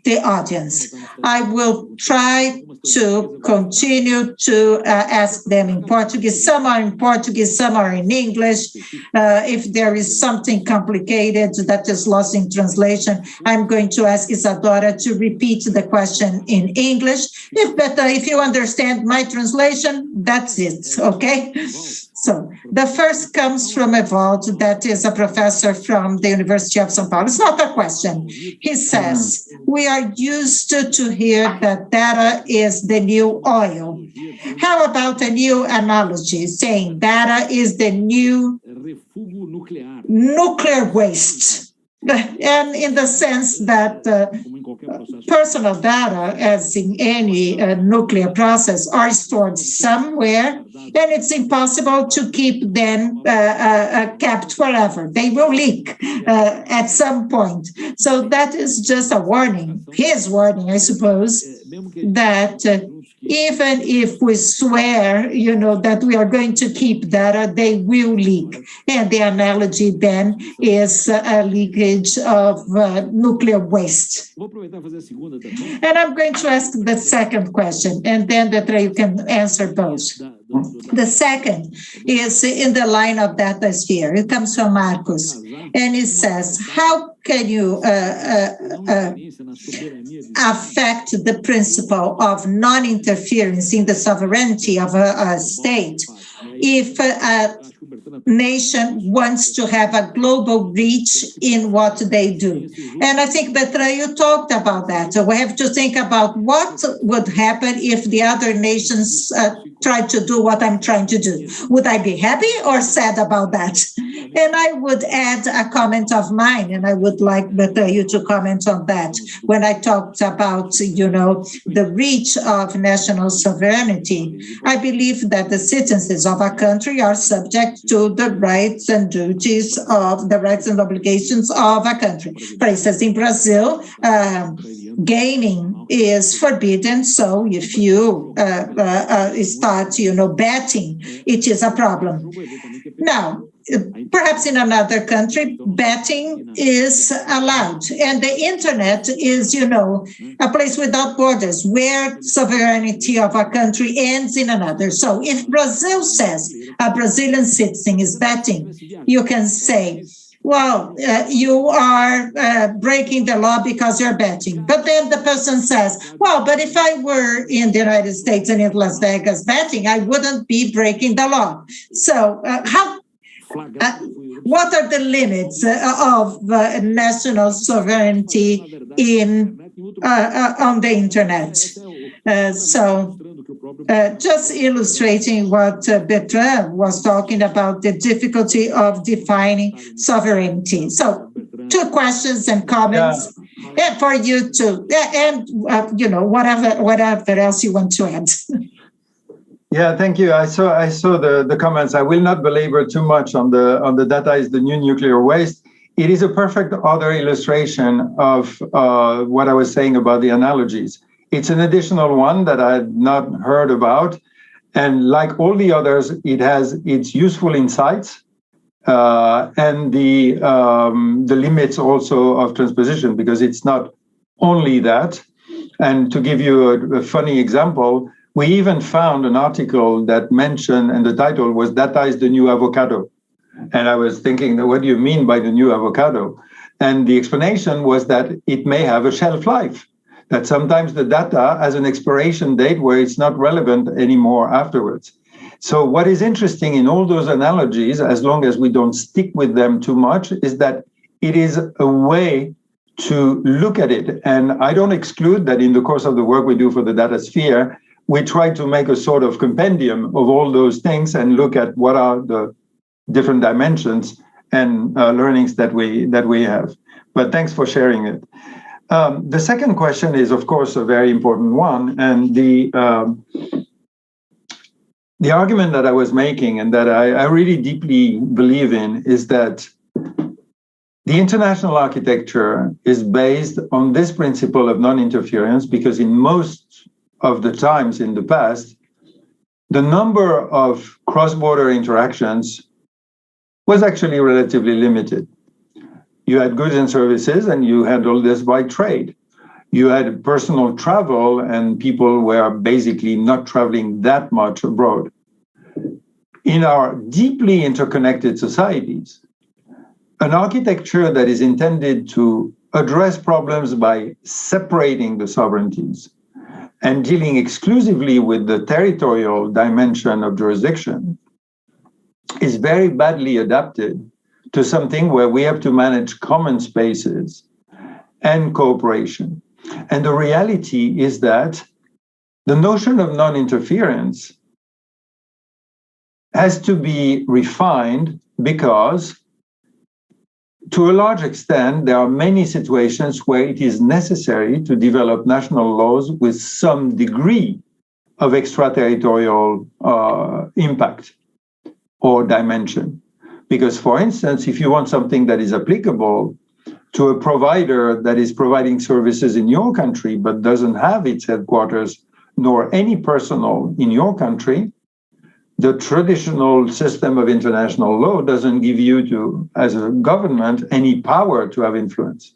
the audience. I will try to continue to ask them in Portuguese. Some are in Portuguese, some are in English. If there is something complicated that is lost in translation, I'm going to ask Isadora to repeat the question in English. If you understand my translation, that's it, okay? So the first comes from Evaldo, that is a professor from the University of São Paulo. It's not a question. He says, we are used to hear that data is the new oil. How about a new analogy saying data is the new nuclear waste? And in the sense that personal data, as in any nuclear process, are stored somewhere, and it's impossible to keep them kept forever. They will leak at some point. So that is just a warning, his warning, I suppose, that even if we swear, that we are going to keep data, they will leak. And the analogy then is a leakage of nuclear waste. And I'm going to ask the second question, and then Bertrand, you can answer both. The second is in the line of data sphere. It comes from Marcos, and it says, how can you affect the principle of non-interference in the sovereignty of a state if a nation wants to have a global reach in what they do? And I think, Bertrand, you talked about that. So we have to think about what would happen if the other nations try to do what I'm trying to do. Would I be happy or sad about that? And I would add a comment of mine, and I would like you to comment on that. When I talked about, the reach of national sovereignty, I believe that the citizens of a country are subject to the rights and duties of the rights and obligations of a country. For instance, in Brazil, gaming is forbidden. So if you start, betting, it is a problem. Now, perhaps in another country, betting is allowed. And the internet is, a place without borders where sovereignty of a country ends in another. So if Brazil says a Brazilian citizen is betting, you can say, well, you are breaking the law because you're betting. But then the person says, well, but if I were in the United States and in Las Vegas betting, I wouldn't be breaking the law. So what are the limits of national sovereignty on the internet? Just illustrating what Bertrand was talking about, the difficulty of defining sovereignty. So 2 questions and comments for you to, and whatever else you want to add. Yeah, thank you. I saw the comments. I will not belabor too much on the data is the new nuclear waste. It is a perfect other illustration of what I was saying about the analogies. It's an additional one that I had not heard about. And like all the others, it has its useful insights and the limits also of transposition, because it's not only that. And to give you a funny example, we even found an article that mentioned, and the title was "Data is the New Avocado." And I was thinking, what do you mean by the new avocado? And the explanation was that it may have a shelf life, that sometimes the data has an expiration date where it's not relevant anymore afterwards. So what is interesting in all those analogies, as long as we don't stick with them too much, is that it is a way to look at it. And I don't exclude that in the course of the work we do for the data sphere, we try to make a sort of compendium of all those things and look at what are the different dimensions and learnings that we have. But thanks for sharing it. The second question is, of course, a very important one. And the argument that I was making and that I really deeply believe in is that the international architecture is based on this principle of non-interference, because in most of the times in the past, the number of cross-border interactions was actually relatively limited. You had goods and services, and you handled this by trade. You had personal travel, and people were basically not traveling that much abroad. In our deeply interconnected societies, an architecture that is intended to address problems by separating the sovereignties and dealing exclusively with the territorial dimension of jurisdiction is very badly adapted to something where we have to manage common spaces and cooperation. And the reality is that the notion of non-interference has to be refined because, to a large extent, there are many situations where it is necessary to develop national laws with some degree of extraterritorial impact or dimension. Because, for instance, if you want something that is applicable to a provider that is providing services in your country but doesn't have its headquarters nor any personnel in your country, the traditional system of international law doesn't give you, as a government, any power to have influence.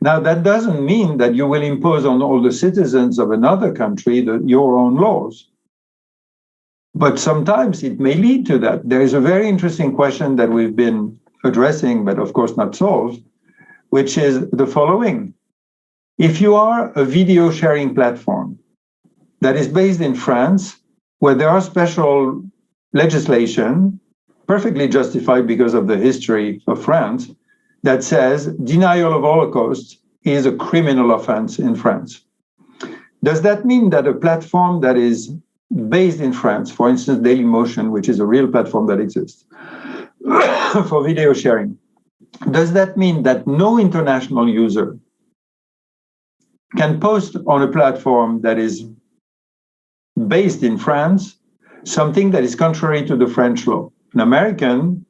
Now, that doesn't mean that you will impose on all the citizens of another country your own laws. But sometimes it may lead to that. There is a very interesting question that we've been addressing, but of course not solved, which is the following. If you are a video sharing platform that is based in France, where there are special legislation, perfectly justified because of the history of France, that says denial of Holocaust is a criminal offense in France. Does that mean that a platform that is based in France, for instance, Dailymotion, which is a real platform that exists for video sharing, does that mean that no international user can post on a platform that is based in France something that is contrary to the French law? An American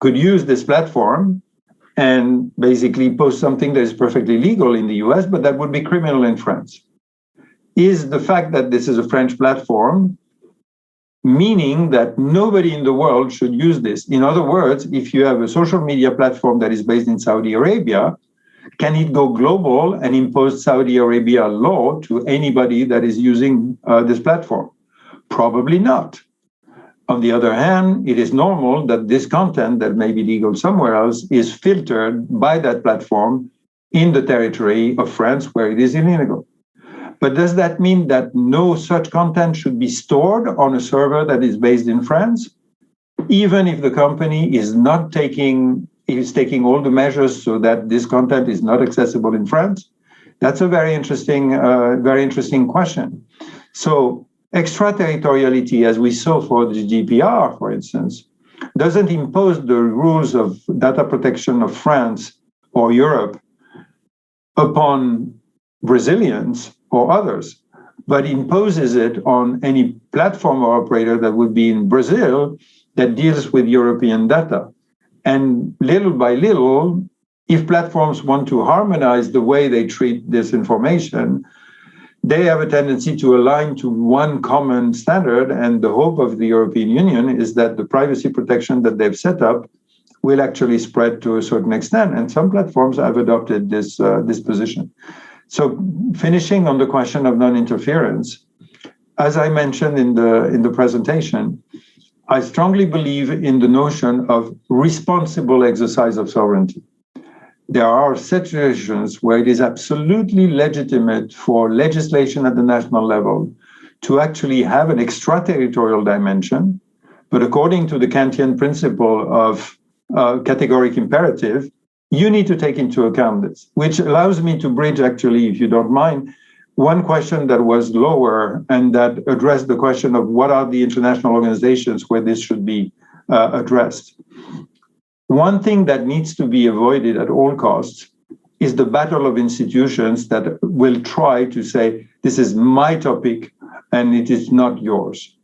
could use this platform and basically post something that is perfectly legal in the US, but that would be criminal in France. Is the fact that this is a French platform meaning that nobody in the world should use this? In other words, if you have a social media platform that is based in Saudi Arabia, can it go global and impose Saudi Arabia law to anybody that is using this platform? Probably not. On the other hand, it is normal that this content that may be legal somewhere else is filtered by that platform in the territory of France where it is illegal. But does that mean that no such content should be stored on a server that is based in France, even if the company is taking all the measures so that this content is not accessible in France? That's a very interesting question. So extraterritoriality, as we saw for the GDPR, for instance, doesn't impose the rules of data protection of France or Europe upon Brazilians or others, but imposes it on any platform or operator that would be in Brazil that deals with European data. And little by little, if platforms want to harmonize the way they treat this information, they have a tendency to align to one common standard. And the hope of the European Union is that the privacy protection that they've set up will actually spread to a certain extent. And some platforms have adopted this position. So finishing on the question of non-interference, as I mentioned in the presentation, I strongly believe in the notion of responsible exercise of sovereignty. There are situations where it is absolutely legitimate for legislation at the national level to actually have an extraterritorial dimension, but according to the Kantian principle of categoric imperative, You need to take into account this, which allows me to bridge, actually, if you don't mind, one question that was lower and that addressed the question of what are the international organizations where this should be addressed. One thing that needs to be avoided at all costs is the battle of institutions that will try to say, this is my topic and it is not yours.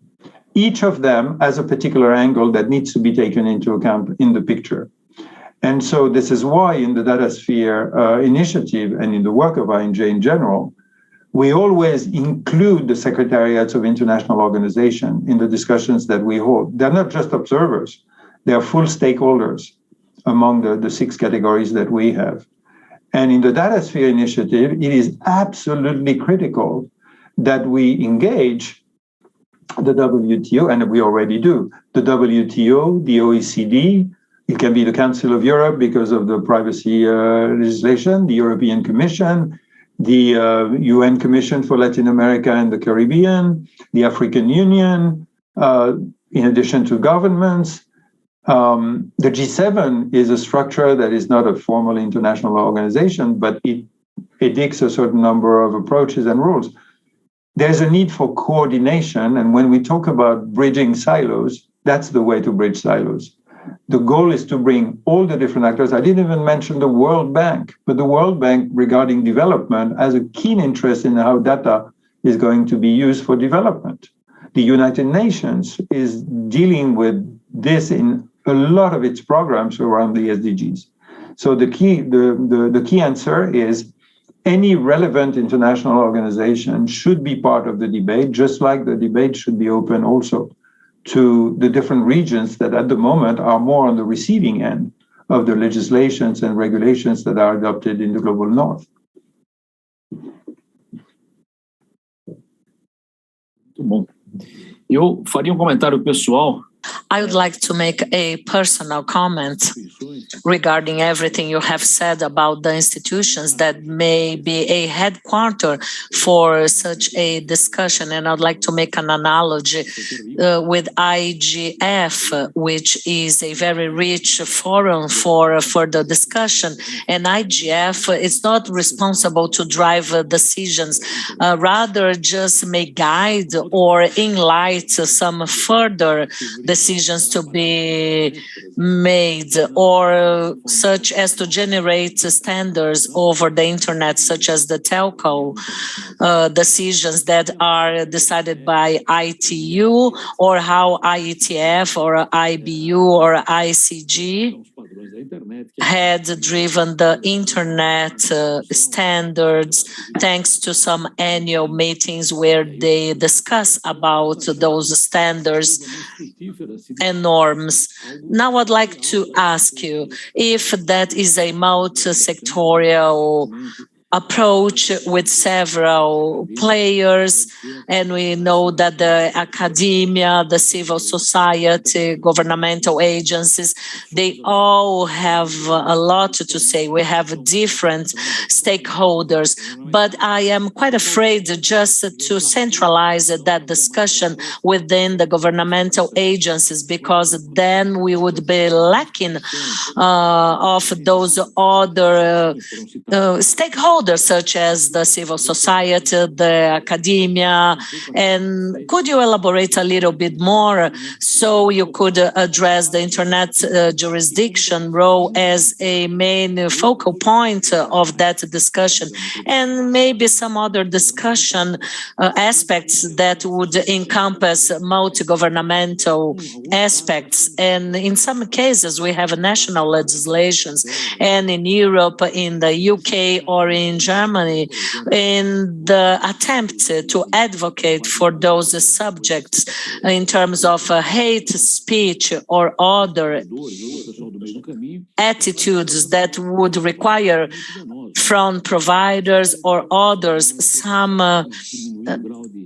Each of them has a particular angle that needs to be taken into account in the picture. And so this is why in the DataSphere initiative and in the work of INJ in general, we always include the secretariats of international organizations in the discussions that we hold. They're not just observers, they're full stakeholders among the 6 categories that we have. And in the DataSphere initiative, it is absolutely critical that we engage the WTO, and we already do, the WTO, the OECD, it can be the Council of Europe because of the privacy legislation, the European Commission, the UN Commission for Latin America and the Caribbean, the African Union, in addition to governments. The G7 is a structure that is not a formal international organization, but it edicts a certain number of approaches and rules. There's a need for coordination, and when we talk about bridging silos, that's the way to bridge silos. The goal is to bring all the different actors. I didn't even mention the World Bank, but the World Bank regarding development has a keen interest in how data is going to be used for development. The United Nations is dealing with this in a lot of its programs around the SDGs. So the key answer is any relevant international organization should be part of the debate, just like the debate should be open also to the different regions that at the moment are more on the receiving end of the legislations and regulations that are adopted in the global north. Muito bom. Eu faria comentário pessoal. I would like to make a personal comment regarding everything you have said about the institutions that may be a headquarter for such a discussion. And I'd like to make an analogy with IGF, which is a very rich forum for the discussion. And IGF is not responsible to drive decisions, rather just may guide or enlight some further decisions to be made, or such as to generate standards over the internet, such as the telco decisions that are decided by ITU, or how IETF or IBU or ICG had driven the internet standards, thanks to some annual meetings where they discuss about those standards and norms. Now I'd like to ask you if that is a multi-sectorial approach with several players, and we know that the academia, the civil society, governmental agencies, they all have a lot to say. We have different stakeholders, but I am quite afraid just to centralize that discussion within the governmental agencies, because then we would be lacking of those other stakeholders, such as the civil society, the academia. And could you elaborate a little bit more so you could address the internet jurisdiction role as a main focal point of that discussion, and maybe some other discussion aspects that would encompass multi-governmental aspects? And in some cases, we have national legislations, and in Europe, in the UK, or in Germany, in the attempt to advocate for those subjects in terms of hate speech or other attitudes that would require from providers or others some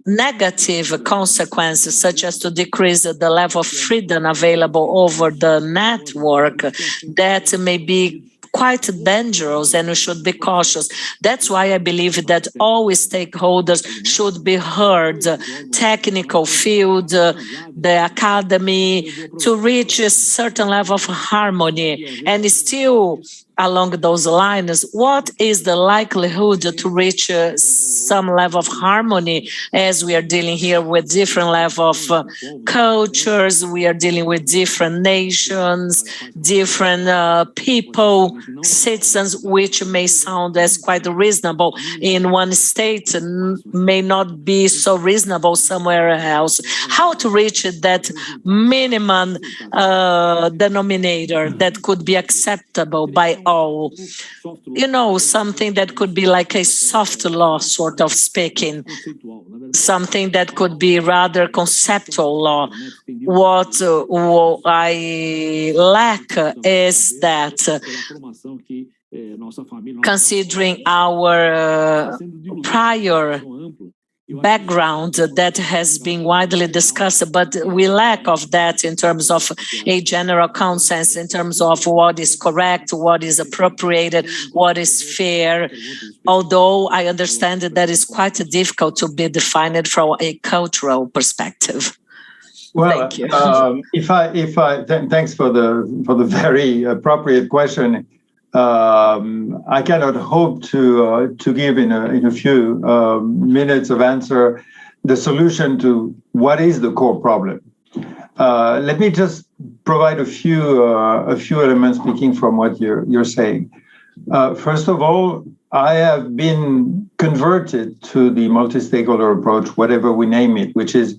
negative consequences, such as to decrease the level of freedom available over the network, that may be quite dangerous, and we should be cautious. That's why I believe that all stakeholders should be heard, technical field, the academy, to reach a certain level of harmony and still along those lines, what is the likelihood to reach some level of harmony, as we are dealing here with different level of cultures, we are dealing with different nations, different people, citizens, which may sound as quite reasonable in one state and may not be so reasonable somewhere else. How to reach that minimum denominator that could be acceptable by all, something that could be like a soft law, sort of speaking, something that could be rather conceptual law. What I lack is that, considering our prior background that has been widely discussed, but we lack of that in terms of a general consensus, in terms of what is correct, what is appropriated, what is fair, although I understand that is quite difficult to be defined from a cultural perspective. Well, thank you. Thanks for the very appropriate question. I cannot hope to give in a few minutes of answer the solution to what is the core problem. Let me just provide a few elements speaking from what you're saying. First of all, I have been converted to the multi-stakeholder approach, whatever we name it, which is,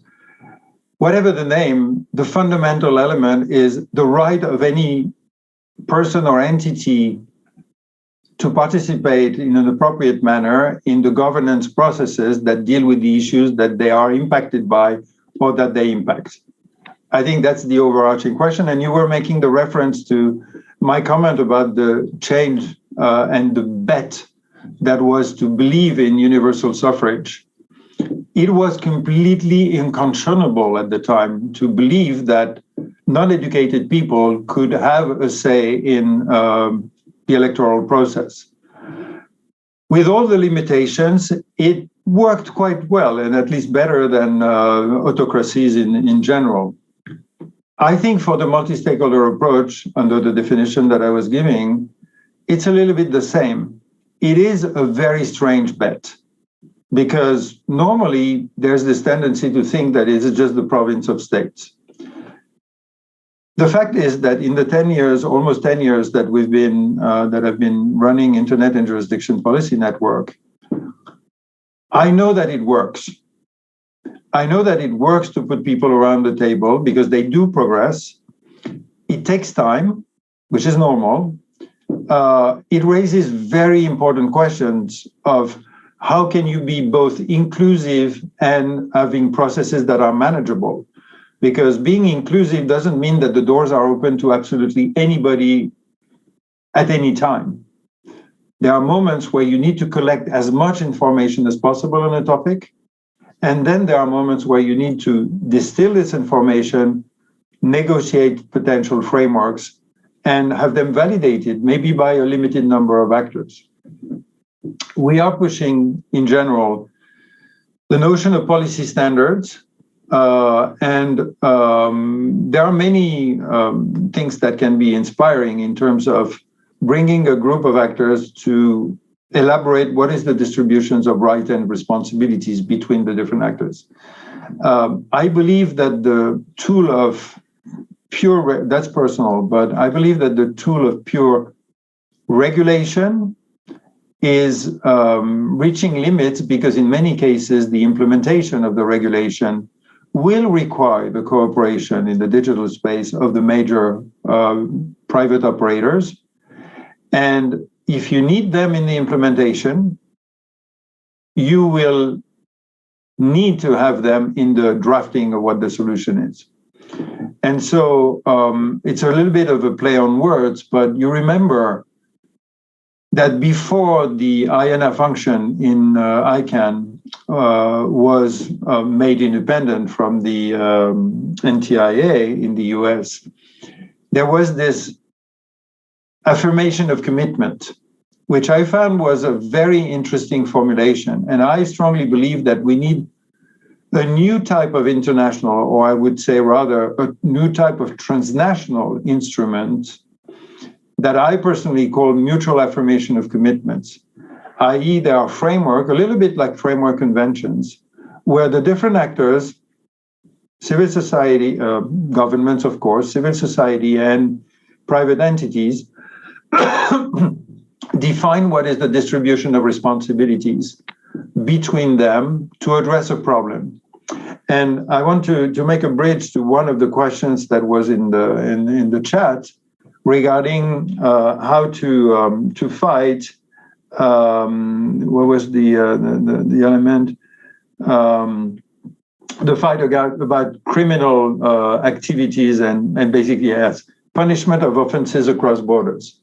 whatever the name, the fundamental element is the right of any person or entity to participate in an appropriate manner in the governance processes that deal with the issues that they are impacted by or that they impact. I think that's the overarching question. And you were making the reference to my comment about the change and the bet that was to believe in universal suffrage. It was completely unconscionable at the time to believe that non-educated people could have a say in the electoral process. With all the limitations, it worked quite well, and at least better than autocracies in general. I think for the multi-stakeholder approach, under the definition that I was giving, it's a little bit the same. It is a very strange bet, because normally there's this tendency to think that it is just the province of states. The fact is that in the 10 years, almost 10 years that we've been, that I've been running Internet and Jurisdiction Policy Network, I know that it works. I know that it works to put people around the table because they do progress. It takes time, which is normal. It raises very important questions of how can you be both inclusive and having processes that are manageable? Because being inclusive doesn't mean that the doors are open to absolutely anybody at any time. There are moments where you need to collect as much information as possible on a topic. And then there are moments where you need to distill this information, negotiate potential frameworks, and have them validated, maybe by a limited number of actors. We are pushing, in general, the notion of policy standards. And there are many things that can be inspiring in terms of bringing a group of actors to elaborate what is the distributions of rights and responsibilities between the different actors. I believe that the tool of pure, that's personal, but I believe that the tool of pure regulation is reaching limits, because in many cases, the implementation of the regulation will require the cooperation in the digital space of the major private operators. And if you need them in the implementation, you will need to have them in the drafting of what the solution is. And so it's a little bit of a play on words, but you remember that before the INA function in ICANN was made independent from the NTIA in the US, there was this affirmation of commitment, which I found was a very interesting formulation. And I strongly believe that we need a new type of international, or I would say rather a new type of transnational instrument that I personally call mutual affirmation of commitments, i.e. there are framework, a little bit like framework conventions, where the different actors, civil society, governments, of course, civil society and private entities, define what is the distribution of responsibilities between them to address a problem. And I want to make a bridge to one of the questions that was in the chat regarding how to fight. What was the element? The fight about criminal activities and basically yes, punishment of offenses across borders.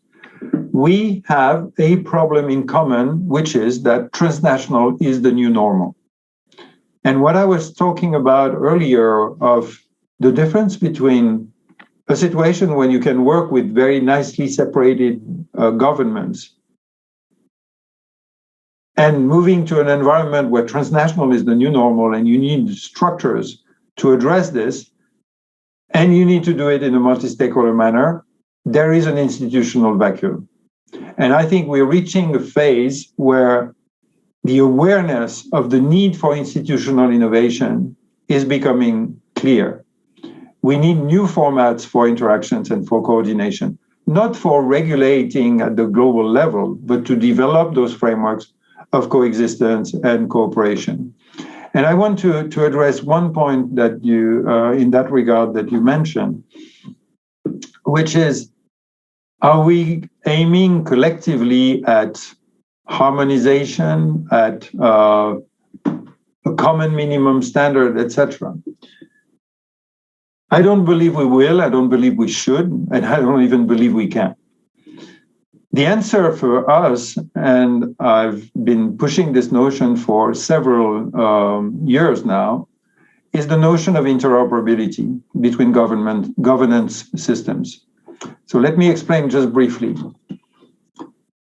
We have a problem in common, which is that transnational is the new normal. And what I was talking about earlier of the difference between a situation when you can work with very nicely separated governments and moving to an environment where transnational is the new normal and you need structures to address this, and you need to do it in a multi-stakeholder manner, there is an institutional vacuum. And I think we're reaching a phase where the awareness of the need for institutional innovation is becoming clear. We need new formats for interactions and for coordination, not for regulating at the global level, but to develop those frameworks of coexistence and cooperation. And I want to address one point that you, in that regard, that you mentioned, which is, are we aiming collectively at harmonization, at a common minimum standard, etc.? I don't believe we will, I don't believe we should, and I don't even believe we can. The answer for us, and I've been pushing this notion for several years now, is the notion of interoperability between governance systems. So let me explain just briefly.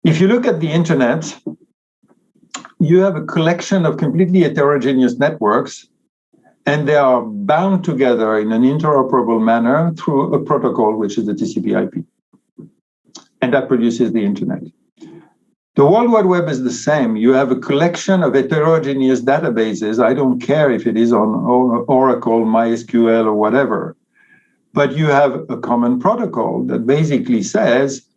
If you look at the internet, you have a collection of completely heterogeneous networks, and they are bound together in an interoperable manner through a protocol, which is the TCP/IP. And that produces the internet. The World Wide Web is the same. You have a collection of heterogeneous databases. I don't care if it is on Oracle, MySQL, or whatever. But you have a common protocol that basically says,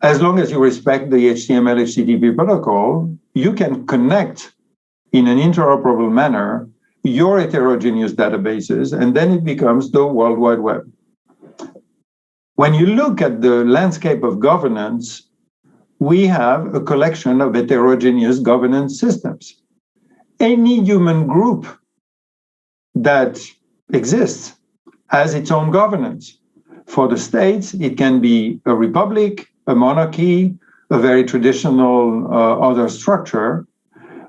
as long as you respect the HTML, HTTP protocol, you can connect in an interoperable manner your heterogeneous databases, and then it becomes the World Wide Web. When you look at the landscape of governance, we have a collection of heterogeneous governance systems. Any human group that exists has its own governance. For the states, it can be a republic, a monarchy, a very traditional other structure,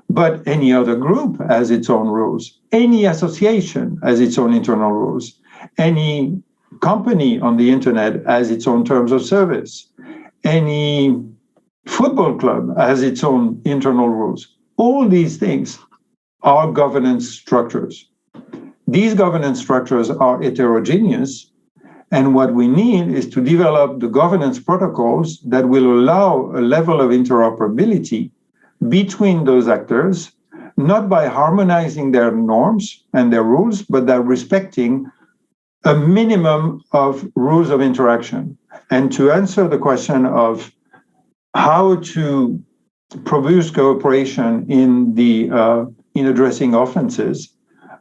but any other group has its own rules. Any association has its own internal rules. Any company on the internet has its own terms of service. Any football club has its own internal rules. All these things are governance structures. These governance structures are heterogeneous, and what we need is to develop the governance protocols that will allow a level of interoperability between those actors, not by harmonizing their norms and their rules, but by respecting a minimum of rules of interaction. And to answer the question of how to produce cooperation in addressing offenses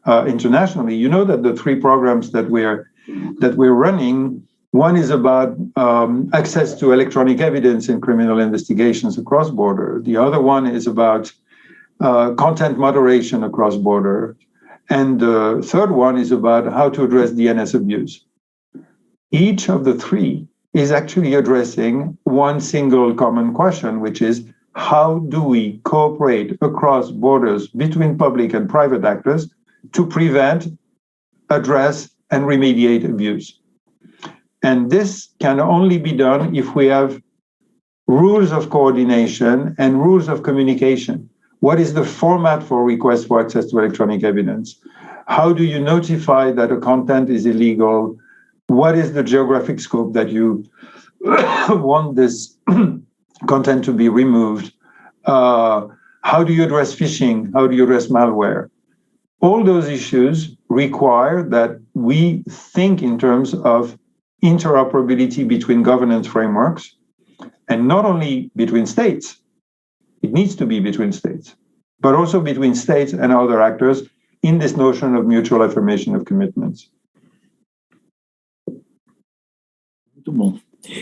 internationally, you know that the three programs that we're running, one is about access to electronic evidence in criminal investigations across border. The other one is about content moderation across border. And the third one is about how to address DNS abuse. Each of the three is actually addressing one single common question, which is, how do we cooperate across borders between public and private actors to prevent, address, and remediate abuse? And this can only be done if we have rules of coordination and rules of communication. What is the format for request for access to electronic evidence? How do you notify that a content is illegal? What is the geographic scope that you want this content to be removed? How do you address phishing? How do you address malware? All those issues require that we think in terms of interoperability between governance frameworks, and not only between states. It needs to be between states, but also between states and other actors in this notion of mutual affirmation of commitments. Muito bom.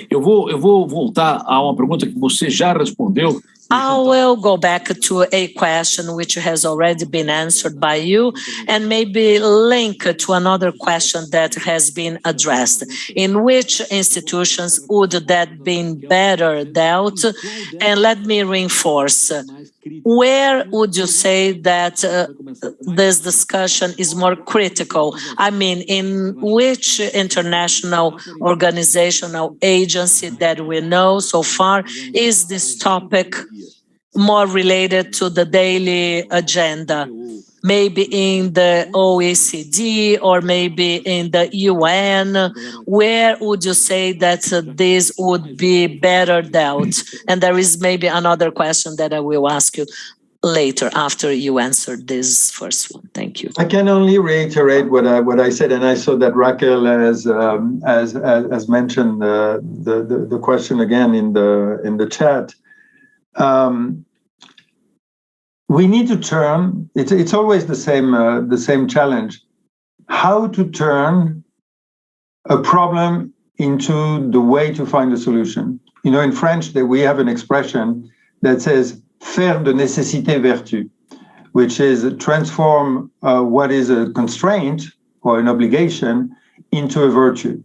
Eu vou voltar a uma pergunta que você já respondeu. I will go back to a question which has already been answered by you and maybe link to another question that has been addressed. In which institutions would that be better dealt? And let me reinforce. Where would you say that this discussion is more critical? I mean, in which international organizational agency that we know so far is this topic more related to the daily agenda? Maybe in the OECD or maybe in the UN, where would you say that this would be better dealt? And there is maybe another question that I will ask you later after you answer this first one. Thank you. I can only reiterate what I said, and I saw that Raquel has mentioned the question again in the chat. We need to turn. It's always the same challenge. How to turn a problem into the way to find a solution. You know, in French, we have an expression that says "faire de nécessité vertu," which is transform what is a constraint or an obligation into a virtue.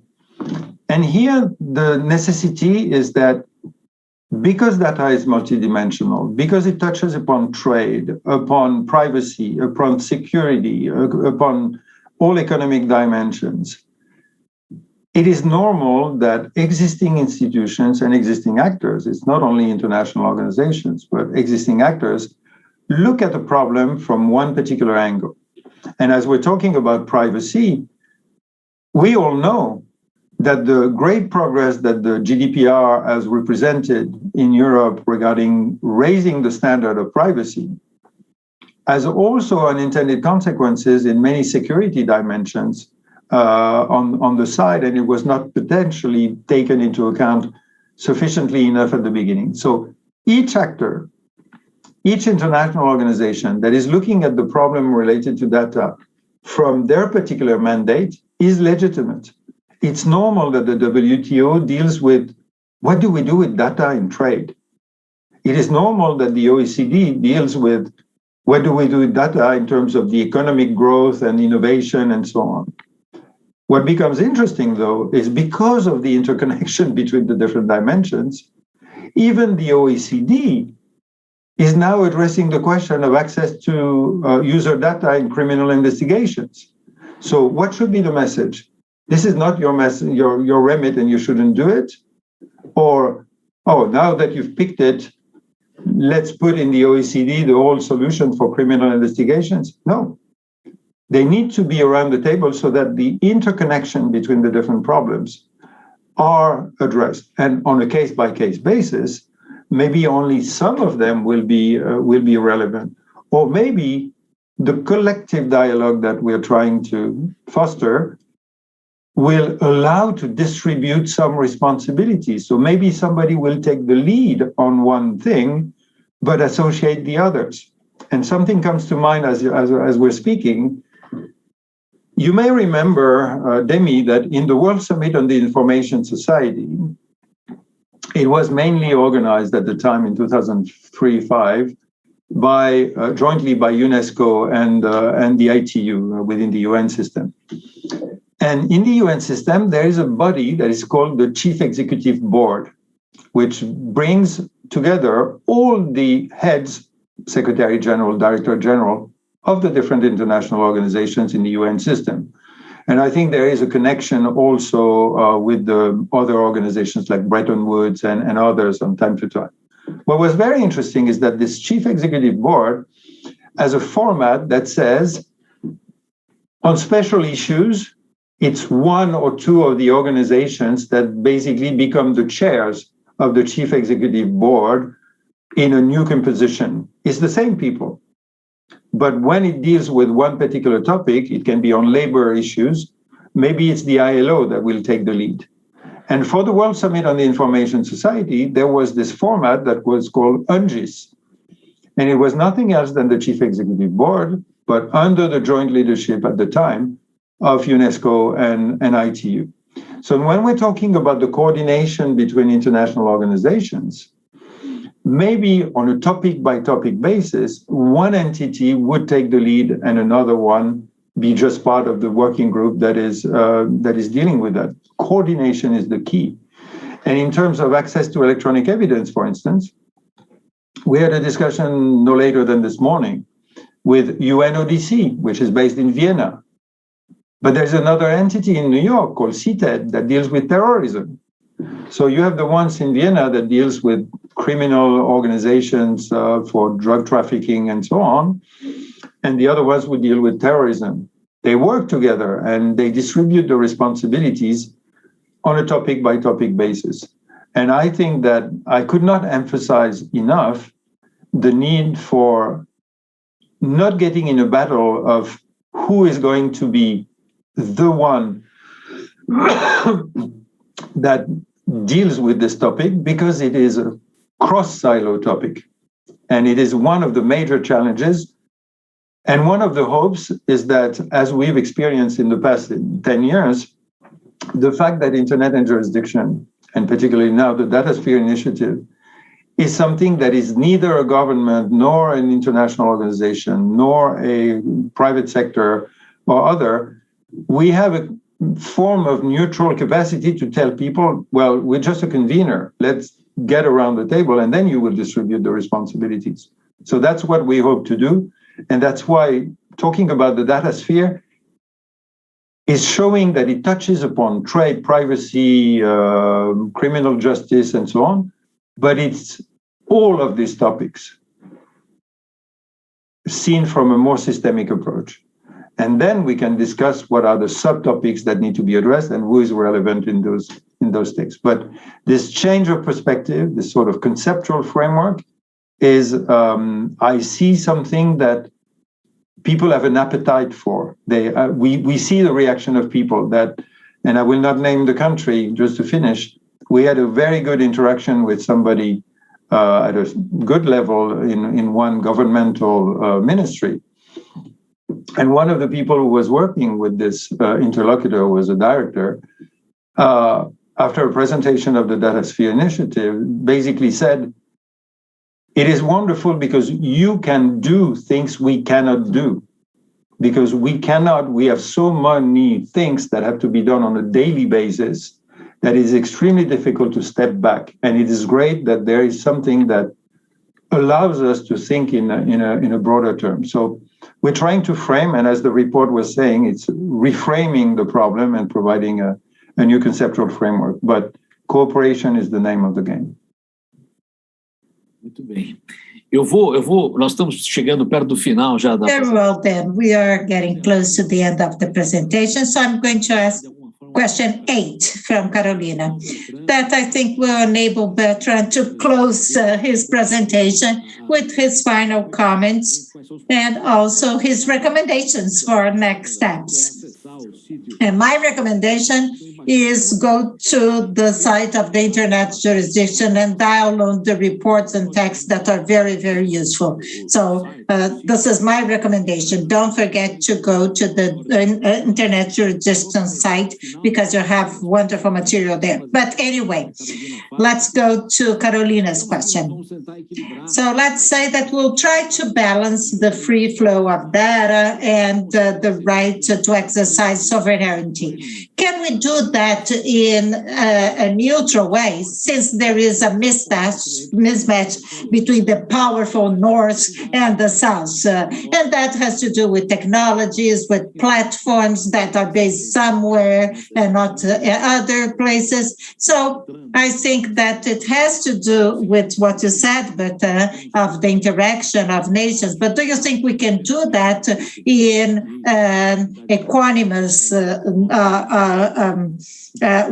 And here, the necessity is that because data is multidimensional, because it touches upon trade, upon privacy, upon security, upon all economic dimensions, it is normal that existing institutions and existing actors, it's not only international organizations, but existing actors, look at the problem from one particular angle. And as we're talking about privacy, we all know that the great progress that the GDPR has represented in Europe regarding raising the standard of privacy has also unintended consequences in many security dimensions on the side, and it was not potentially taken into account sufficiently enough at the beginning. So each actor, each international organization that is looking at the problem related to data from their particular mandate is legitimate. It's normal that the WTO deals with what do we do with data in trade. It is normal that the OECD deals with what do we do with data in terms of the economic growth and innovation and so on. What becomes interesting, though, is because of the interconnection between the different dimensions, even the OECD is now addressing the question of access to user data in criminal investigations. So what should be the message? This is not your remit and you shouldn't do it? Or, oh, now that you've picked it, let's put in the OECD the whole solution for criminal investigations? No. They need to be around the table so that the interconnection between the different problems are addressed. And on a case-by-case basis, maybe only some of them will be relevant. Or maybe the collective dialogue that we're trying to foster will allow to distribute some responsibilities. So maybe somebody will take the lead on one thing, but associate the others. And something comes to mind as we're speaking. You may remember, Demi, that in the World Summit on the Information Society, it was mainly organized at the time in 2003-05 jointly by UNESCO and the ITU within the UN system. And in the UN system, there is a body that is called the Chief Executive Board, which brings together all the heads, Secretary General, Director General of the different international organizations in the UN system. And I think there is a connection also with the other organizations like Bretton Woods and others from time to time. What was very interesting is that this Chief Executive Board has a format that says, on special issues, it's one or two of the organizations that basically become the chairs of the chief executive board in a new composition. It's the same people. But when it deals with one particular topic, it can be on labor issues, maybe it's the ILO that will take the lead. And for the World Summit on the Information Society, there was this format that was called UNGIS. And it was nothing else than the chief executive board, but under the joint leadership at the time of UNESCO and ITU. So when we're talking about the coordination between international organizations, maybe on a topic-by-topic basis, one entity would take the lead and another one be just part of the working group that is dealing with that. Coordination is the key. And in terms of access to electronic evidence, for instance, we had a discussion no later than this morning with UNODC, which is based in Vienna. But there's another entity in New York called CTED that deals with terrorism. So you have the ones in Vienna that deals with criminal organizations for drug trafficking and so on, and the other ones would deal with terrorism. They work together and they distribute the responsibilities on a topic-by-topic basis. And I think that I could not emphasize enough the need for not getting in a battle of who is going to be the one that deals with this topic, because it is a cross-silo topic. And it is one of the major challenges. And one of the hopes is that, as we've experienced in the past 10 years, the fact that Internet and jurisdiction, and particularly now the Datasphere Initiative, is something that is neither a government nor an international organization nor a private sector or other, we have a form of neutral capacity to tell people, well, we're just a convener. Let's get around the table and then you will distribute the responsibilities. So that's what we hope to do. And that's why talking about the data sphere is showing that it touches upon trade, privacy, criminal justice, and so on. But it's all of these topics seen from a more systemic approach. And then we can discuss what are the subtopics that need to be addressed and who is relevant in those texts. But this change of perspective, this sort of conceptual framework, is I see something that people have an appetite for. We see the reaction of people that, and I will not name the country just to finish. We had a very good interaction with somebody at a good level in one governmental ministry. And one of the people who was working with this interlocutor was a director. After a presentation of the Datasphere Initiative, basically said, it is wonderful because you can do things we cannot do. Because we have so many things that have to be done on a daily basis that is extremely difficult to step back. And it is great that there is something that allows us to think in a broader term. So we're trying to frame, and as the report was saying, it's reframing the problem and providing a new conceptual framework. But cooperation is the name of the game. Muito bem. Nós estamos chegando perto do final já da. Very well then, we are getting close to the end of the presentation, so I'm going to ask question 8 from Carolina, that I think will enable Bertrand to close his presentation with his final comments and also his recommendations for next steps. And my recommendation is go to the site of the Internet jurisdiction and download the reports and texts that are very, very useful. So this is my recommendation. Don't forget to go to the Internet jurisdiction site because you have wonderful material there. But anyway, let's go to Carolina's question. So let's say that we'll try to balance the free flow of data and the right to exercise sovereignty. Can we do that in a neutral way, since there is a mismatch between the powerful North and the South. And that has to do with technologies, with platforms that are based somewhere and not other places. So I think that it has to do with what you said, but of the interaction of nations. But do you think we can do that in an equanimous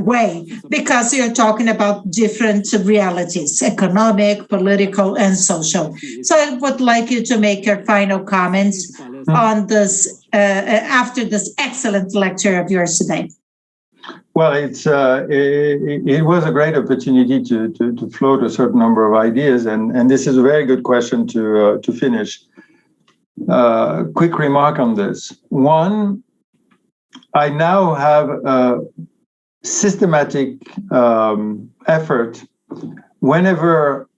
way? Because you're talking about different realities, economic, political, and social. So I would like you to make your final comments on this after this excellent lecture of yours today. Well, it was a great opportunity to float a certain number of ideas, and this is a very good question to finish. Quick remark on this. One, I now have a systematic effort whenever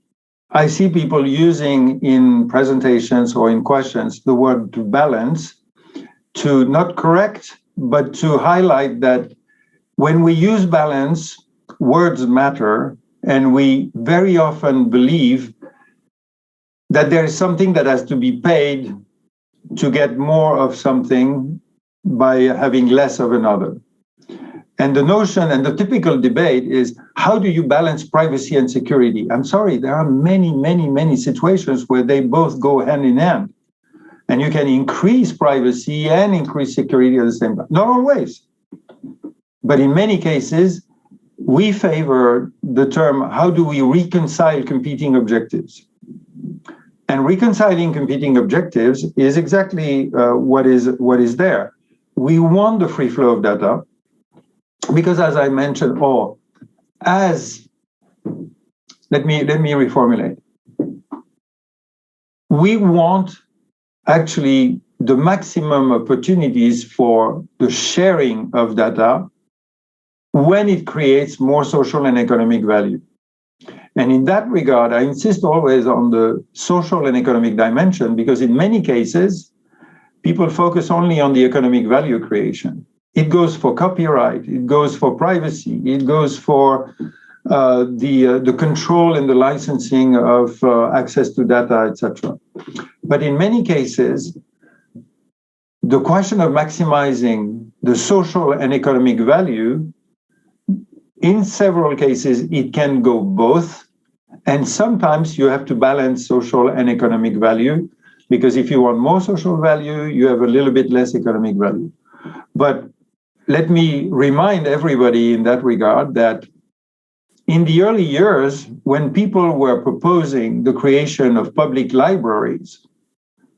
I see people using in presentations or in questions the word to balance, to not correct, but to highlight that when we use balance, words matter, and we very often believe that there is something that has to be paid to get more of something by having less of another. And the notion and the typical debate is, how do you balance privacy and security? I'm sorry, there are many, many, many situations where they both go hand in hand. And you can increase privacy and increase security at the same time. Not always. But in many cases, we favor the term, how do we reconcile competing objectives? And reconciling competing objectives is exactly what is there. We want the free flow of data because, as I mentioned, let me reformulate. We want actually the maximum opportunities for the sharing of data when it creates more social and economic value. And in that regard, I insist always on the social and economic dimension, because in many cases, people focus only on the economic value creation. It goes for copyright, it goes for privacy, it goes for the control and the licensing of access to data, etc. But in many cases, the question of maximizing the social and economic value, in several cases, it can go both. And sometimes you have to balance social and economic value, because if you want more social value, you have a little bit less economic value. But let me remind everybody in that regard that in the early years, when people were proposing the creation of public libraries,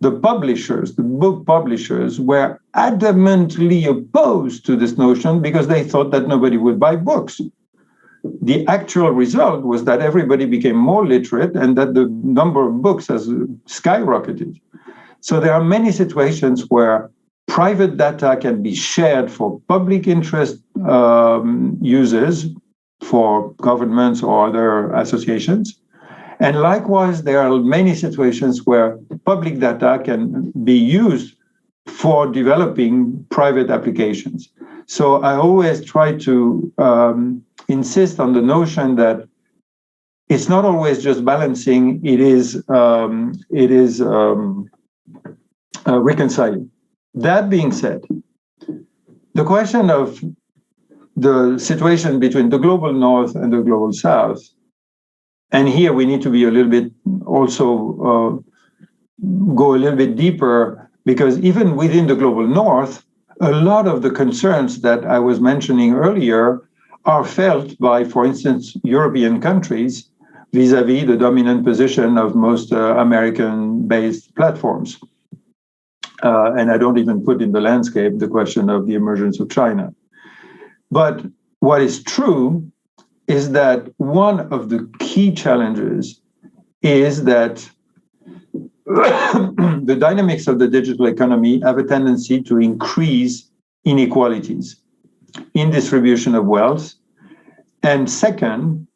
the publishers, the book publishers, were adamantly opposed to this notion because they thought that nobody would buy books. The actual result was that everybody became more literate and that the number of books has skyrocketed. So there are many situations where private data can be shared for public interest users, for governments or other associations. And likewise, there are many situations where public data can be used for developing private applications. So I always try to insist on the notion that it's not always just balancing, it is reconciling. That being said, the question of the situation between the global north and the global south, and here we need to be a little bit also go a little bit deeper, because even within the global north, a lot of the concerns that I was mentioning earlier are felt by, for instance, European countries vis-a-vis the dominant position of most American-based platforms. And I don't even put in the landscape the question of the emergence of China. But what is true is that one of the key challenges is that the dynamics of the digital economy have a tendency to increase inequalities in distribution of wealth. And second,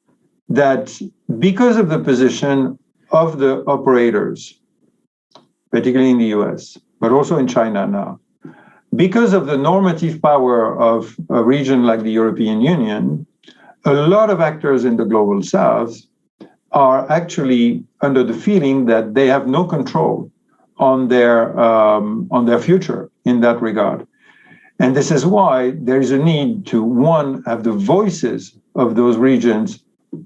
that because of the position of the operators, particularly in the US, but also in China now, because of the normative power of a region like the European Union, a lot of actors in the global south are actually under the feeling that they have no control on their future in that regard. And this is why there is a need to, one, have the voices of those regions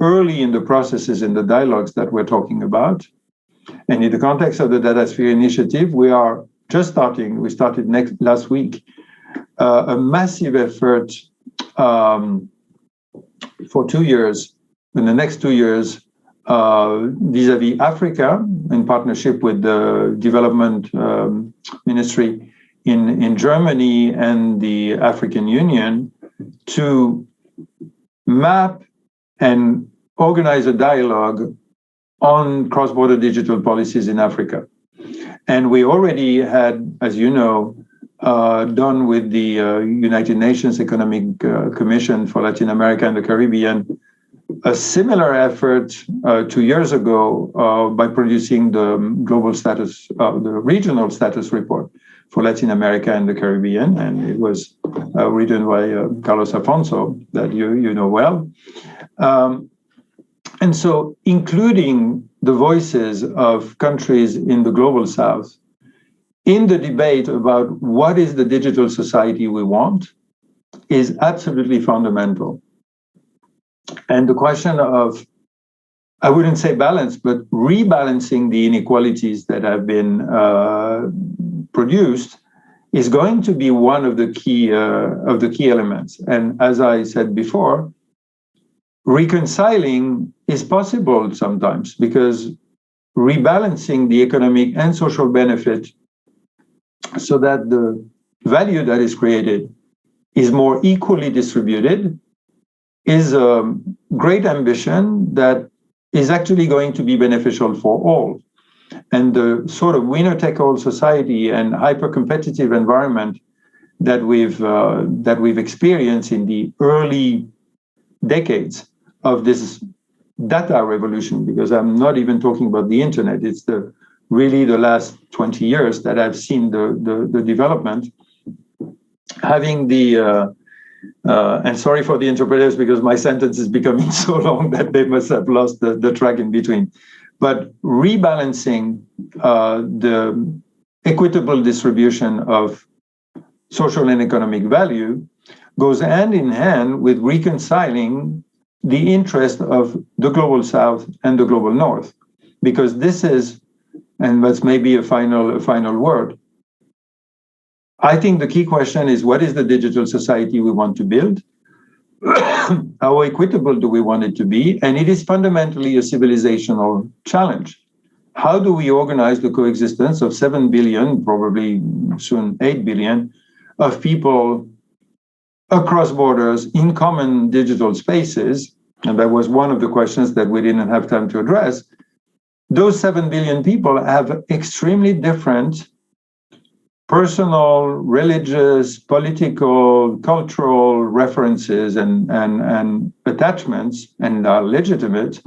early in the processes, in the dialogues that we're talking about. And in the context of the Datasphere Initiative, we are just starting, we started last week, a massive effort for 2 years, in the next 2 years, vis-à-vis Africa, in partnership with the Development Ministry in Germany and the African Union, to map and organize a dialogue on cross-border digital policies in Africa. And we already had, as you know, done with the United Nations Economic Commission for Latin America and the Caribbean, a similar effort 2 years ago by producing the global status, the regional status report for Latin America and the Caribbean. And it was written by Carlos Afonso, that you know well. And so including the voices of countries in the global south in the debate about what is the digital society we want is absolutely fundamental. And the question of, I wouldn't say balance, but rebalancing the inequalities that have been produced is going to be one of the key elements. And as I said before, reconciling is possible sometimes, because rebalancing the economic and social benefit so that the value that is created is more equally distributed is a great ambition that is actually going to be beneficial for all. And the sort of winner-take-all society and hyper-competitive environment that we've experienced in the early decades of this data revolution, because I'm not even talking about the internet, it's really the last 20 years that I've seen the development, having the and sorry for the interpreters, because my sentence is becoming so long that they must have lost the track in between. But rebalancing the equitable distribution of social and economic value goes hand in hand with reconciling the interest of the global south and the global north. Because this is, and that's maybe a final word, I think the key question is, what is the digital society we want to build? How equitable do we want it to be? And it is fundamentally a civilizational challenge. How do we organize the coexistence of 7 billion, probably soon 8 billion, of people across borders in common digital spaces? And that was one of the questions that we didn't have time to address. Those 7 billion people have extremely different personal, religious, political, cultural references and attachments, and are legitimate,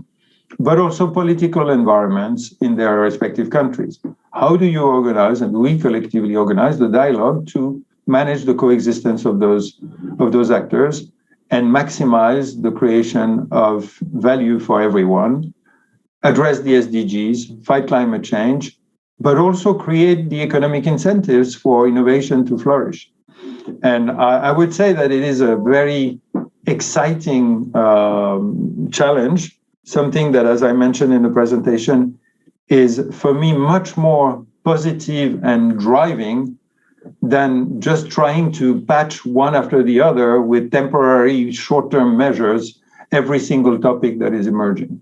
but also political environments in their respective countries. How do you organize, and we collectively organize, the dialogue to manage the coexistence of those actors and maximize the creation of value for everyone, address the SDGs, fight climate change, but also create the economic incentives for innovation to flourish? And I would say that it is a very exciting challenge, something that, as I mentioned in the presentation, is for me much more positive and driving than just trying to patch one after the other with temporary short-term measures every single topic that is emerging.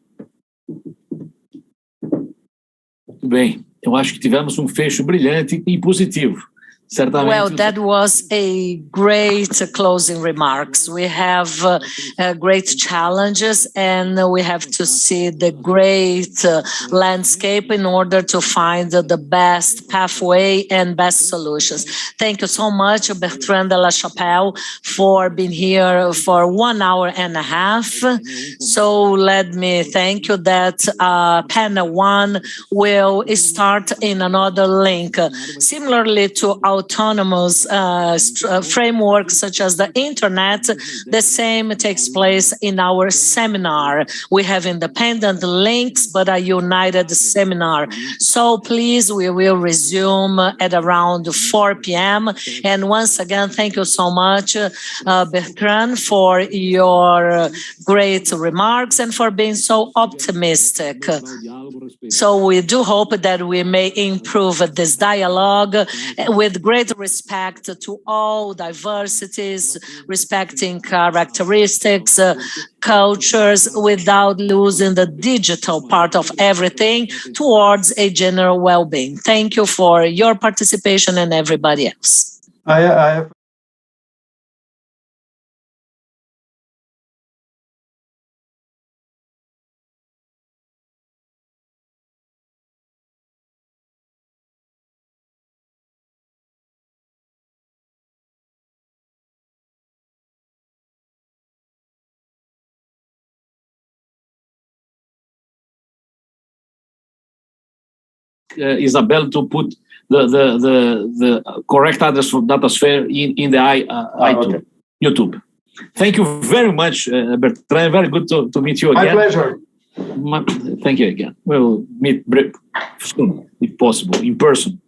Muito bem. Eu acho que tivemos fecho brilhante e positivo. Certamente. Well, that was a great closing remarks. We have great challenges, and we have to see the great landscape in order to find the best pathway and best solutions. Thank you so much, Bertrand de la Chapelle, for being here for 1 hour and a half. So let me thank you that panel 1 will start in another link. Similarly to our autonomous framework such as the internet, the same takes place in our seminar. We have independent links, but a united seminar. So please, we will resume at around 4 p.m. And once again, thank you so much, Bertrand, for your great remarks and for being so optimistic. So we do hope that we may improve this dialogue with great respect to all diversities, respecting characteristics, cultures, without losing the digital part of everything towards a general well-being. Thank you for your participation and everybody else. I have Isabel to put the correct address for Datasphere in the iTunes, YouTube. Thank you very much, Bertrand. Very good to meet you again. My pleasure. Thank you again. We'll meet soon, if possible, in person.